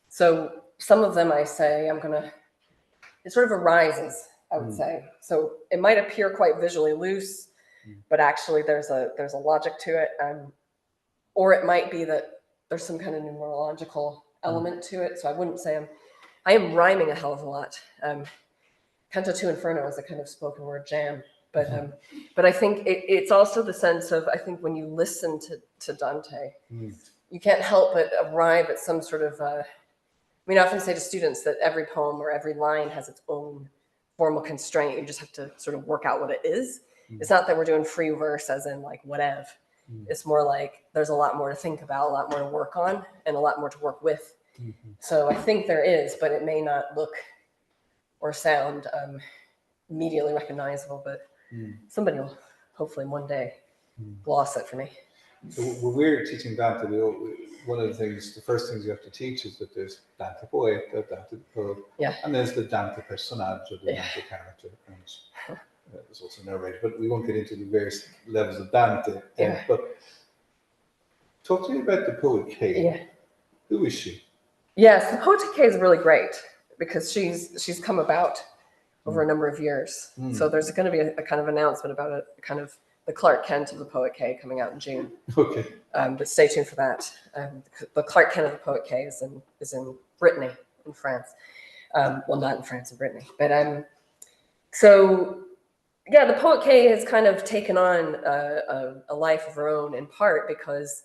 So some of them I say it sort of arises, I would say. So it might appear quite visually loose, but actually there's a logic to it. Or it might be that there's some kind of numerological element to it. So I wouldn't say I am rhyming a hell of a lot. Canto 2 Inferno is a kind of spoken word jam. But I think it's also the sense of, I think when you listen to Dante, you can't help but arrive at some sort of, I often say to students that every poem or every line has its own formal constraint. You just have to sort of work out what it is. It's not that we're doing free verse as in like whatever. It's more like there's a lot more to think about, a lot more to work on, and a lot more to work with. So I think there is, but it may not look or sound immediately recognizable, but somebody will hopefully one day gloss it for me. So when we're teaching Dante, one of the first things you have to teach is that there's Dante poeta, Dante poet, and there's the Dante personaggio, the Dante character, and there's also narrator. But we won't get into the various levels of Dante. But talk to me about the poet Kay. Who is she? Yes, the poet Kay is really great because she's come about over a number of years. So there's going to be a kind of announcement about a kind of the Clark Kent of the poet Kay coming out in June. Okay. But stay tuned for that. The Clark Kent of the poet Kay is in Brittany, in France. Well, not in France, in Brittany. But so yeah, the poet Kay has kind of taken on a life of her own, in part because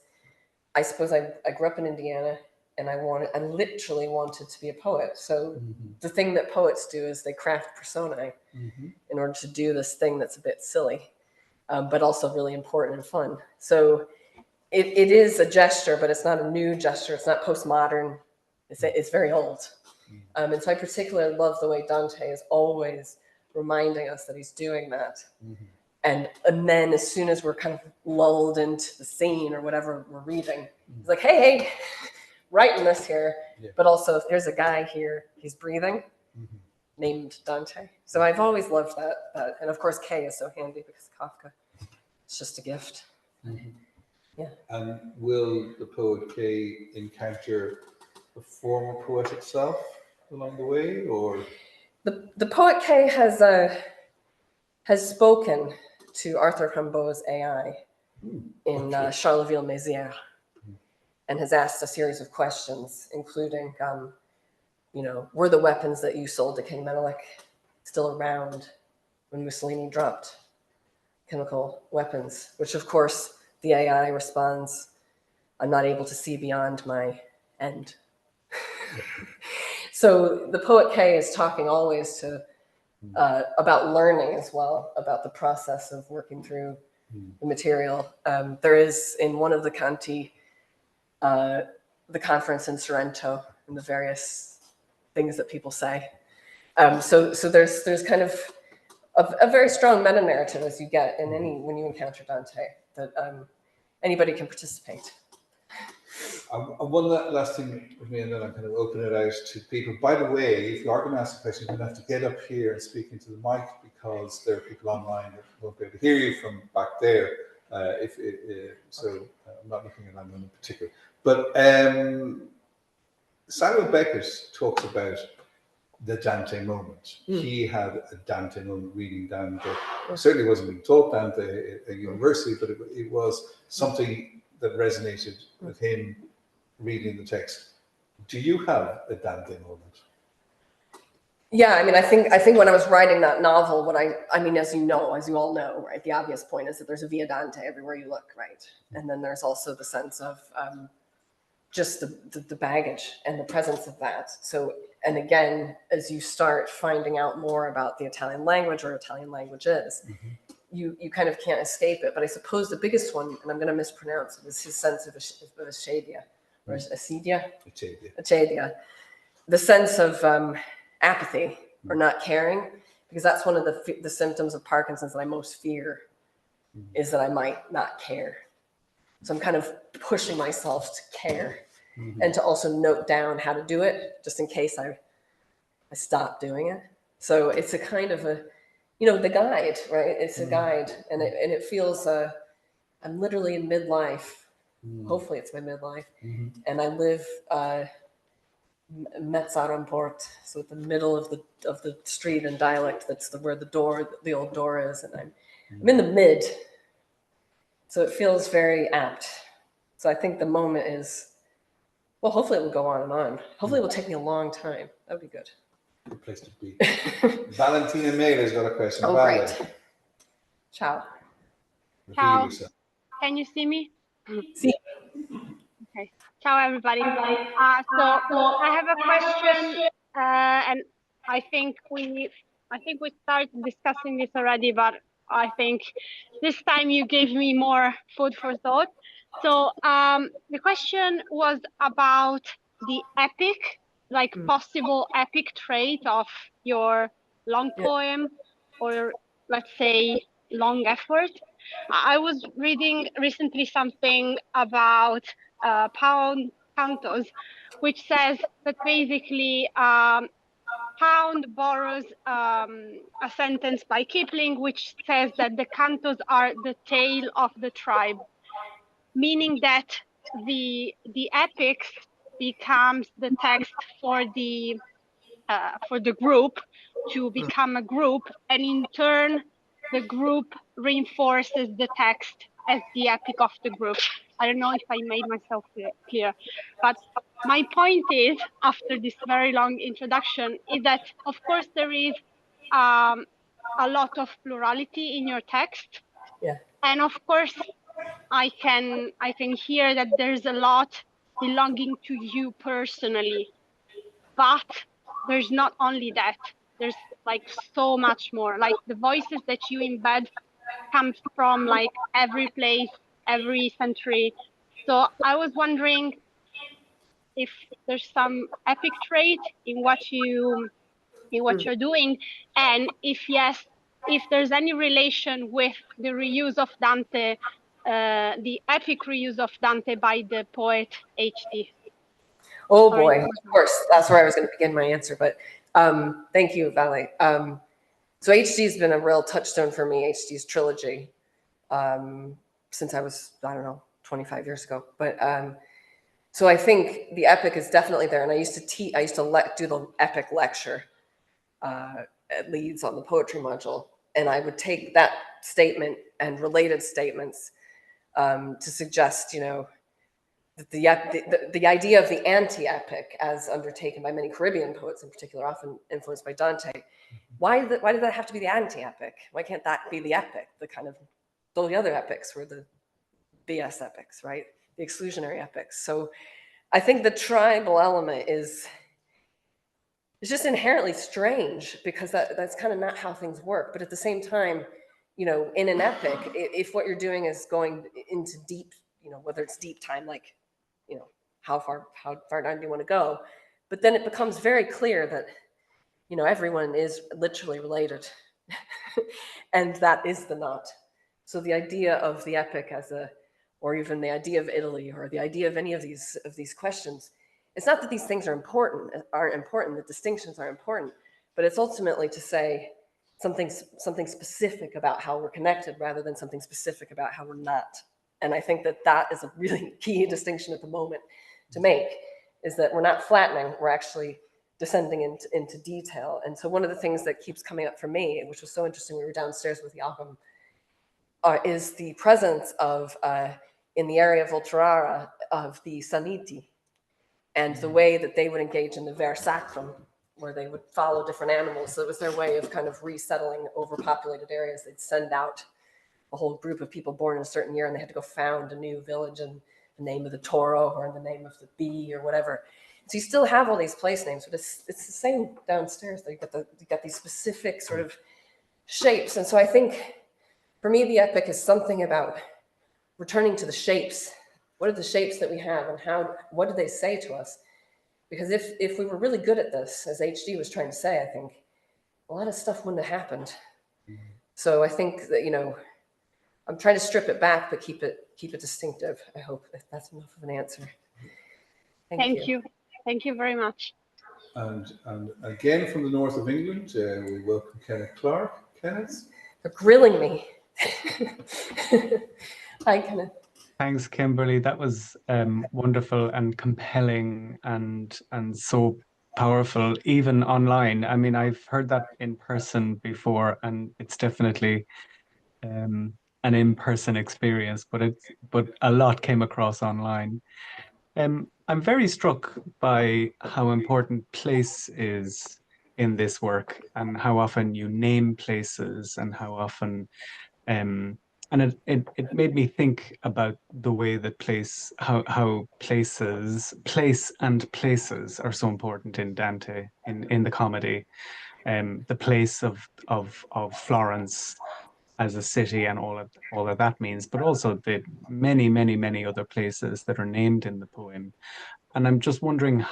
I suppose I grew up in Indiana, and I literally wanted to be a poet. So the thing that poets do is they craft personae in order to do this thing that's a bit silly, but also really important and fun. So it is a gesture, but it's not a new gesture. It's not postmodern. It's very old. And so I particularly love the way Dante is always reminding us that he's doing that. And then as soon as we're kind of lulled into the scene or whatever we're reading, he's like, hey, writing this here. But also, if there's a guy here, he's breathing, named Dante. So I've always loved that. And of course, Kay is so handy because Kafka, it's just a gift. Yeah. And will the poet Kay encounter the former poetic self along the way, or? The poet Kay has spoken to Arthur Rimbaud's AI in Charleville-Mézières, and has asked a series of questions, including, were the weapons that you sold to King Menelik still around when Mussolini dropped chemical weapons? Which, of course, the AI responds, I'm not able to see beyond my end. So the poet Kay is talking always about learning as well, about the process of working through the material. There is in one of the canti, the conference in Sorrento, and the various things that people say. So there's kind of a very strong meta narrative as you get when you encounter Dante, that anybody can participate. One last thing with me, and then I'm going to open it out to people. By the way, if you are going to ask a question, you're going to have to get up here and speak into the mic, because there are people online that won't be able to hear you from back there. So I'm not looking at anyone in particular. But Samuel Beckett talks about the Dante moment. He had a Dante moment reading Dante. Certainly wasn't being taught Dante at a university, but it was something that resonated with him reading the text. Do you have a Dante moment? Yeah, I mean, I think when I was writing that novel, what I mean, as you all know, right, the obvious point is that there's a Via Dante everywhere you look, right? And then there's also the sense of just the baggage and the presence of that. So, and again, as you start finding out more about the Italian language or Italian languages, you kind of can't escape it. But I suppose the biggest one, and I'm going to mispronounce it, is his sense of acedia, or acedia? Acedia. The sense of apathy or not caring, because that's one of the symptoms of Parkinson's that I most fear, is that I might not care. So I'm kind of pushing myself to care and to also note down how to do it, just in case I stop doing it. So it's a kind of a, the guide, right? It's a guide, and it feels, I'm literally in midlife. Hopefully it's my midlife. And I live Metzarenport, so at the middle of the street in dialect. That's where the old door is, and I'm in the mid. So it feels very apt. So I think the moment is, well, hopefully it will go on and on. Hopefully it will take me a long time. That would be good. Good place to be. Valentina Mailer's got a question. Oh, Vale. great. Ciao. Ciao. Can you see me? See. Okay. Ciao, everybody. So I have a question, and I think we started discussing this already, but I think this time you gave me more food for thought. So the question was about the epic, like possible epic trait of your long poem, or let's say long effort. I was reading recently something about Pound Cantos, which says that basically Pound borrows a sentence by Kipling, which says that the cantos are the tail of the tribe, meaning that the epics becomes the text for the group to become a group, and in turn the group reinforces the text as the epic of the group. I don't know if I made myself clear, but my point is, after this very long introduction, is that of course there is a lot of plurality in your text, and of course I can hear that there's a lot belonging to you personally, but there's not only that. There's like so much more. Like the voices that you embed come from like every place, every century. So I was wondering if there's some epic trait in what you're doing, and if yes, if there's any relation with the reuse of Dante, the epic reuse of Dante by the poet H.D. Oh boy, of course, that's where I was going to begin my answer. But thank you, Vale. So HD's been a real touchstone for me, HD's trilogy, since I was, I don't know, 25 years ago. But so I think the epic is definitely there. And I used to do the epic lecture at Leeds on the poetry module. And I would take that statement and related statements to suggest, the idea of the anti-epic, as undertaken by many Caribbean poets in particular, often influenced by Dante. Why did that have to be the anti-epic? Why can't that be the epic? The kind of, the other epics were the BS epics, right? The exclusionary epics. So I think the tribal element is just inherently strange, because that's kind of not how things work. But at the same time, in an epic, if what you're doing is going into deep, whether it's deep time, like, how far down do you want to go? But then it becomes very clear that, everyone is literally related. And that is the knot. So the idea of the epic or even the idea of Italy, or the idea of any of these questions, it's not that these things aren't important, the distinctions are important, but it's ultimately to say something specific about how we're connected rather than something specific about how we're not. And I think that is a really key distinction at the moment to make, is that we're not flattening, we're actually descending into detail. And so one of the things that keeps coming up for me, which was so interesting, we were downstairs with Joachim, is the presence of, in the area of Volterra, of the Saniti, and the way that they would engage in the ver sacrum, where they would follow different animals. So it was their way of kind of resettling overpopulated areas. They'd send out a whole group of people born in a certain year, and they had to go found a new village in the name of the toro or in the name of the bee or whatever. So you still have all these place names, but it's the same downstairs. You got these specific sort of shapes. And so I think for me, the epic is something about returning to the shapes. What are the shapes that we have, and what do they say to us? Because if we were really good at this, as HD was trying to say, I think a lot of stuff wouldn't have happened. So I think that, you know, I'm trying to strip it back, but keep it distinctive. I hope that's enough of an answer. Thank you. Thank you very much. And again from the north of England, we welcome Kenneth Clark. Kenneth? They're grilling me. Hi, Kenneth. Thanks, Kimberly. That was wonderful and compelling and so powerful, even online. I mean, I've heard that in person before, and it's definitely an in-person experience, but a lot came across online. I'm very struck by how important place is in this work, and how often you name places, and how often and it made me think about the way that how place and places are so important in Dante, in the comedy. The place of Florence as a city and all that that means, but also the many other places that are named in the poem. And I'm just wondering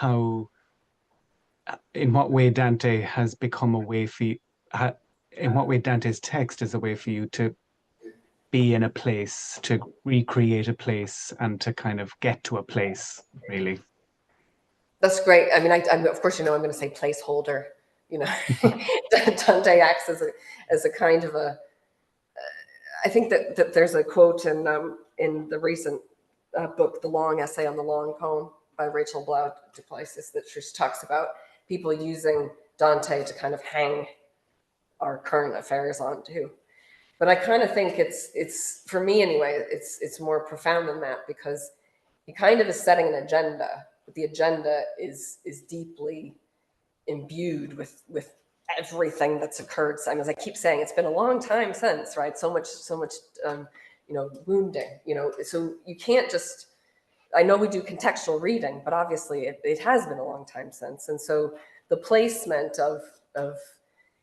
in what way Dante has become a way for you, in what way Dante's text is a way for you to be in a place, to recreate a place, and to kind of get to a place, really. That's great. I mean, I'm of course, you know, I'm going to say placeholder. You know, Dante acts as a kind of a. I think that there's a quote in the recent book, The Long Essay on the Long Poem by Rachel Blau du Plessis, that just talks about people using Dante to kind of hang our current affairs onto. But I kind of think it's for me anyway, it's more profound than that, because he kind of is setting an agenda, but the agenda is deeply imbued with everything that's occurred. I mean, as I keep saying, it's been a long time since, right? So much you know, wounding, you know, so you can't just, I know we do contextual reading, but obviously it has been a long time since. And so the placement of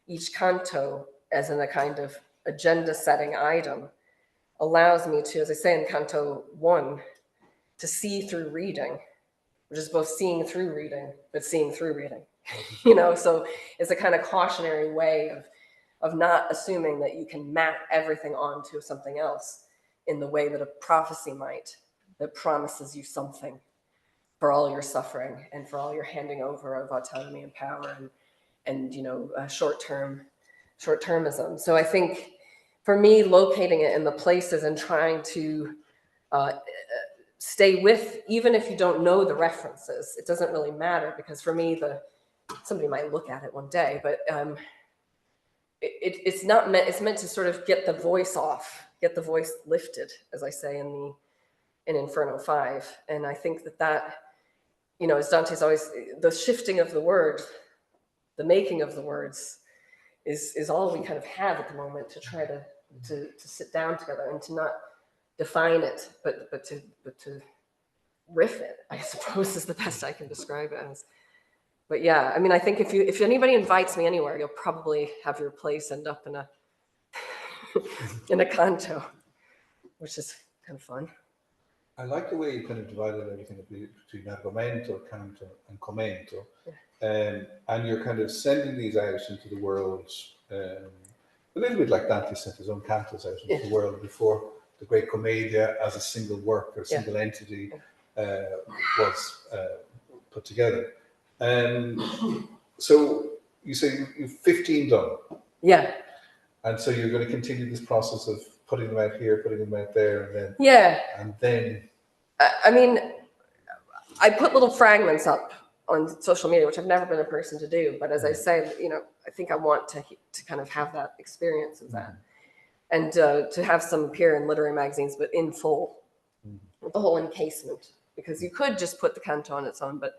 each canto as in a kind of agenda setting item allows me to, as I say in Canto 1, to see through reading, which is both seeing through reading, but seeing through reading. You know, so it's a kind of cautionary way of not assuming that you can map everything onto something else in the way that a prophecy might, that promises you something for all your suffering and for all your handing over of autonomy and power and you know, short-termism. So I think for me, locating it in the places and trying to stay with, even if you don't know the references, it doesn't really matter, because for me, somebody might look at it one day, but it's not meant, it's meant to sort of get the voice off, get the voice lifted, as I say in Inferno 5. And I think that, you know, as Dante's always, the shifting of the word, the making of the words is all we kind of have at the moment to try to sit down together and to not define it, but to riff it, I suppose, is the best I can describe it as. But yeah, I mean, I think if anybody invites me anywhere, you'll probably have your place end up in a in a canto, which is kind of fun. I like the way you kind of divided everything between argomento, canto, and commento. Yeah. And you're kind of sending these out into the world, a little bit like Dante sent his own cantos out into the world before the great Commedia as a single work or single entity was put together. So you say you've 15 done. Yeah. And so you're going to continue this process of putting them out here, putting them out there, and then and then. I mean, I put little fragments up on social media, which I've never been a person to do. But as I say, you know, I think I want to kind of have that experience of that, and to have some appear in literary magazines, but in full, with the whole encasement. Because you could just put the canto on its own, but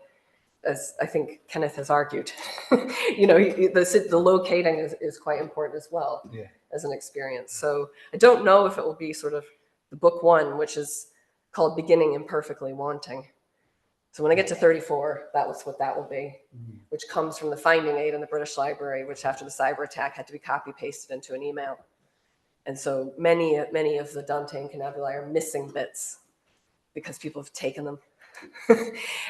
as I think Kenneth has argued, the locating is quite important as well as an experience. So I don't know if it will be sort of the book one, which is called Beginning Imperfectly Wanting. So when I get to 34, that was what that will be, which comes from the finding aid in the British Library, which after the cyber attack had to be copy pasted into an email. And so many of the Dante cannabulae are missing bits because people have taken them.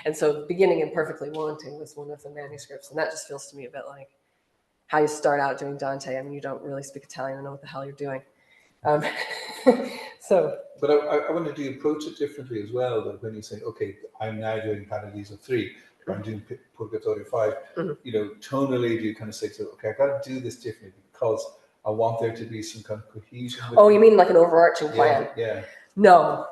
And so Beginning Imperfectly Wanting was one of the manuscripts. And that just feels to me a bit like how you start out doing Dante. I mean, you don't really speak Italian and know what the hell you're doing. But I wonder, do you approach it differently as well? That when you say, okay, I'm now doing Paradiso 3, or I'm doing Purgatorio 5, tonally, do you kind of say, okay, I've got to do this differently because I want there to be some kind of cohesion? Oh, you mean like an overarching plan? Yeah. No,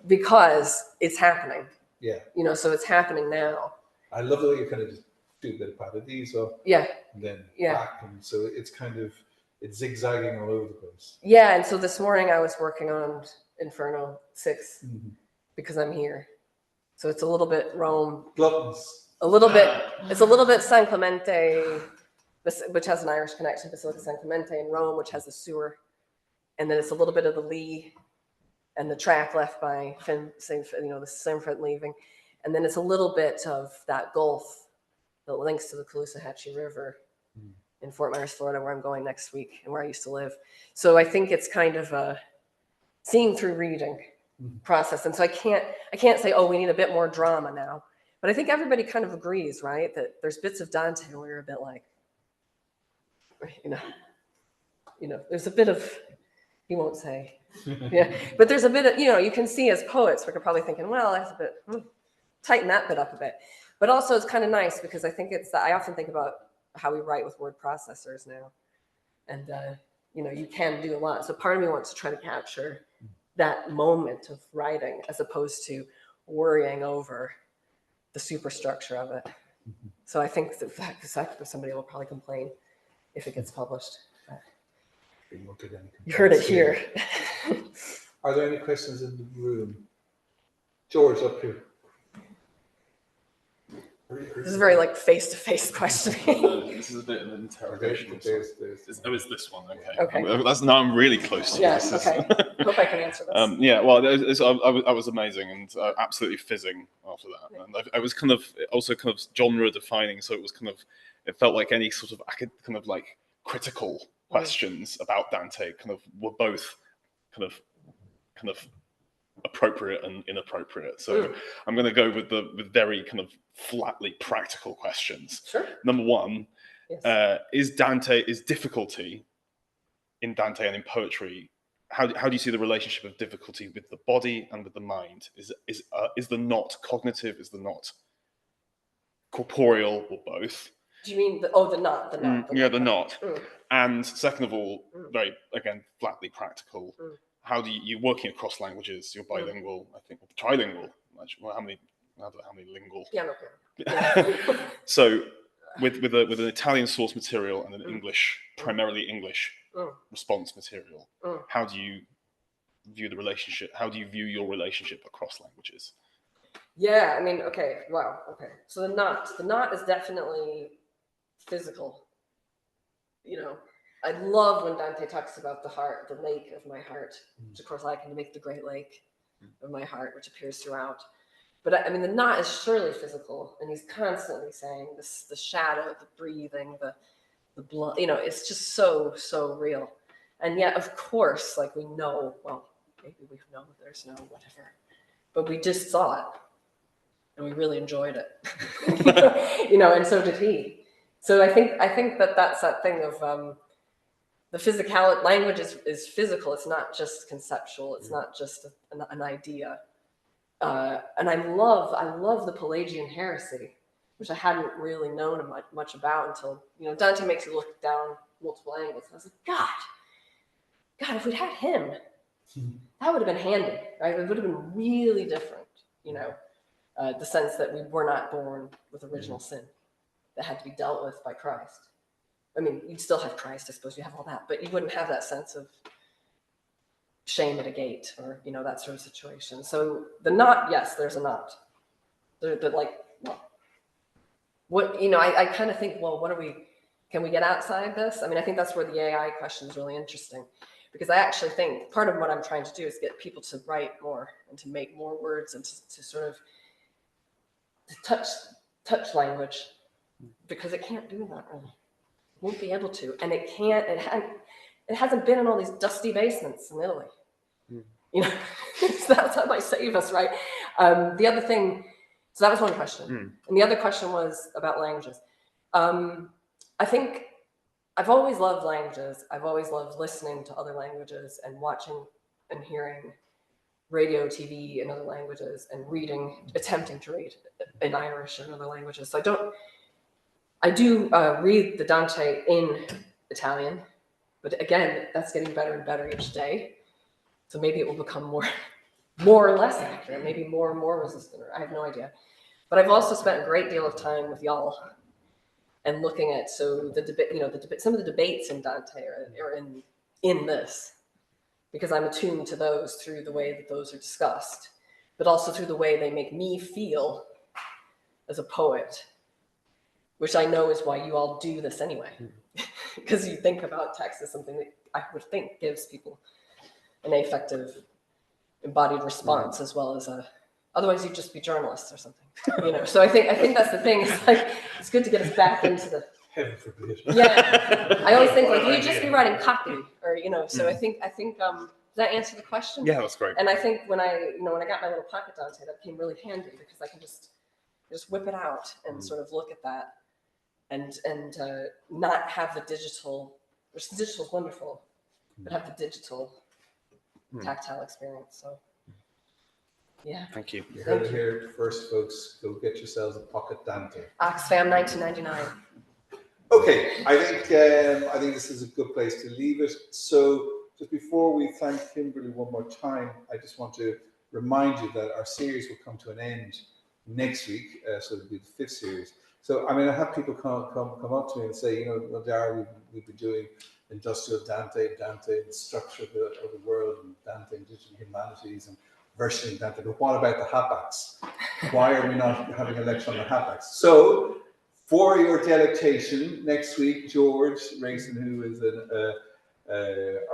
because it's happening. Yeah. So it's happening now. I love the way you kind of just do a bit of Paradiso. Yeah. And then back. And so it's kind of, it's zigzagging all over the place. Yeah, and so this morning I was working on Inferno 6 because I'm here. So it's a little bit Rome. Gluttons. It's a little bit San Clemente, which has an Irish connection, Basilica San Clemente in Rome, which has the sewer. And then it's a little bit of the Lee and the track left by the Sinfred leaving. And then it's a little bit of that gulf that links to the Caloosahatchee River in Fort Myers, Florida, where I'm going next week and where I used to live. So I think it's kind of a seeing through reading process. And so I can't say, oh, we need a bit more drama now. But I think everybody kind of agrees, right? That there's bits of Dante where you're a bit like, there's a bit of, he won't say, but there's a bit of, you can see as poets, we're probably thinking, well, that's a bit, tighten that bit up a bit. But also it's kind of nice because I think I often think about how we write with word processors now. And, you can do a lot. So part of me wants to try to capture that moment of writing as opposed to worrying over the superstructure of it. So I think that somebody will probably complain if it ges published. You heard it here. Are there any questions in the room? George, up here. This is very face-to-face questioning. This is a bit of an interrogation. There's It's this one. Okay. Now I'm really close to this. Okay. Hope I can answer this. I was amazing and absolutely fizzing after that. And I was kind of genre defining, so it felt like any sort of critical questions about Dante were both kind of appropriate and inappropriate. So I'm going to go with very kind of flatly practical questions. Sure. Number one, yes. Is difficulty in Dante and in poetry, how do you see the relationship of difficulty with the body and with the mind? Is the knot cognitive? Is the knot corporeal, or both? Do you mean the knot? The knot. And second of all, very, again, flatly practical, how do you working across languages? You're bilingual, I think, or trilingual. Well, how many lingual? Piano. So, with an Italian source material and an English, primarily English response material, how do you view the relationship? How do you view your relationship across languages? Yeah, I mean, okay, wow, okay. So the knot is definitely physical. I love when Dante talks about the heart, the lake of my heart, which of course I can make the great lake of my heart, which appears throughout. But I mean, the knot is surely physical, and he's constantly saying this: the shadow, the breathing, the blood. It's just so real. And yet, of course, we know. Well, maybe we know there's no whatever, but we just saw it, and we really enjoyed it. And so did he. So I think that's that thing of the physicality. Language is physical. It's not just conceptual. It's not just an idea. And I love the Pelagian heresy, which I hadn't really known much about until Dante makes you look down multiple angles. And I was like, God, if we'd had him, that would have been handy, right? It would have been really different, the sense that we were not born with original sin that had to be dealt with by Christ. I mean, you'd still have Christ, I suppose you have all that, but you wouldn't have that sense of shame at a gate or, that sort of situation. So the knot, yes, there's a knot. But what, you know, I kind of think, well, can we get outside this? I mean, I think that's where the AI question is really interesting, because I actually think part of what I'm trying to do is get people to write more and to make more words and to sort of touch language, because it can't do that really. It won't be able to, and it hasn't been in all these dusty basements in Italy. You know, so that might save us, right? The other thing, so that was one question. And the other question was about languages. I think I've always loved languages. I've always loved listening to other languages and watching and hearing radio, TV in other languages, and attempting to read in Irish and other languages. So I do read the Dante in Italian, but again, that's getting better and better each day. So maybe it will become more or less accurate, maybe more and more resistant, or I have no idea. But I've also spent a great deal of time with y'all and looking at, so the debate, you know, some of the debates in Dante are in this, because I'm attuned to those through the way that those are discussed, but also through the way they make me feel as a poet, which I know is why you all do this anyway, because you think about text as something that I would think gives people an affective, embodied response, as well as otherwise you'd just be journalists or something, you know. So I think that's the thing. It's like, it's good to get us back into the. Heaven forbid. Yeah, I always think like you'd just be writing copy, or you know. So I think does that answer the question? Yeah, that's great. And I think when I got my little pocket Dante, that came really handy, because I can just whip it out and sort of look at that, and not have the digital, which the digital is wonderful, but have the digital tactile experience. So yeah. Thank you. You heard it here first, folks. Go get yourselves a pocket Dante. Oxfam 1999. Okay, I think this is a good place to leave it. So just before we thank Kimberly one more time, I just want to remind you that our series will come to an end next week. So it'll be the fifth series. So I mean, I have people come up to me and say, you know, well, Dara, we've been doing industrial Dante, the structure of the world, and Dante and digital humanities, and versioning Dante. But what about the Hapax? Why are we not having a lecture on the Hapax? So, for your delectation, next week, George Rayson, who is an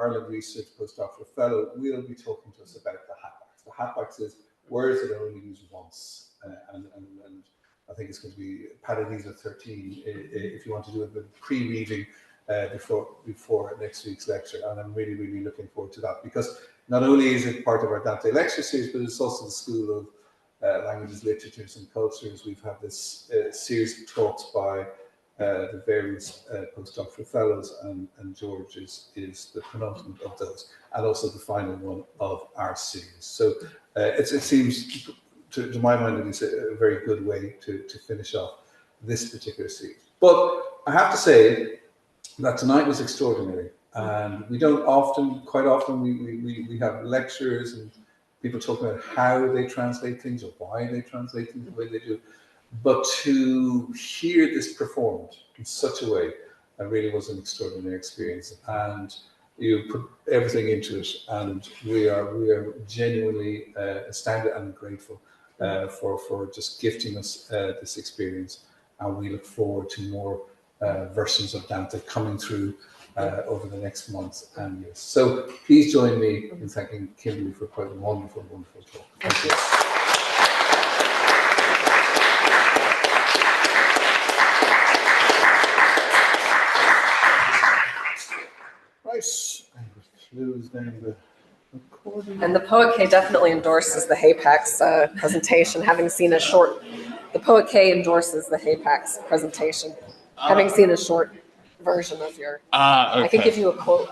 Ireland Research Postdoctoral Fellow, will be talking to us about the Hapax. The Hapax is words that are only used once, and I think it's going to be Paradisa 13 if you want to do a bit of pre-reading before next week's lecture, and I'm really, really looking forward to that, because not only is it part of our Dante lecture series, but it's also the School of Languages, Literatures and Cultures. We've had this series of talks by the various postdoctoral fellows, and George is the penultimate of those, and also the final one of our series. So it seems, to my mind, at least, a very good way to finish off this particular series. But I have to say that tonight was extraordinary, and we don't quite often we have lectures and people talk about how they translate things or why they translate things the way they do, but to hear this performed in such a way, it really was an extraordinary experience, and you put everything into it, and we are genuinely astounded and grateful for just gifting us this experience, and we look forward to more versions of Dante coming through over the next months and years. So please join me in thanking Kimberly for quite a wonderful, wonderful talk. Thank you. Right, I will close down the recording. And the Poet K definitely endorses the HAPAX presentation, having seen the Poet K endorses the HAPAX presentation, having seen a short version of your, Okay. I can give you a quote.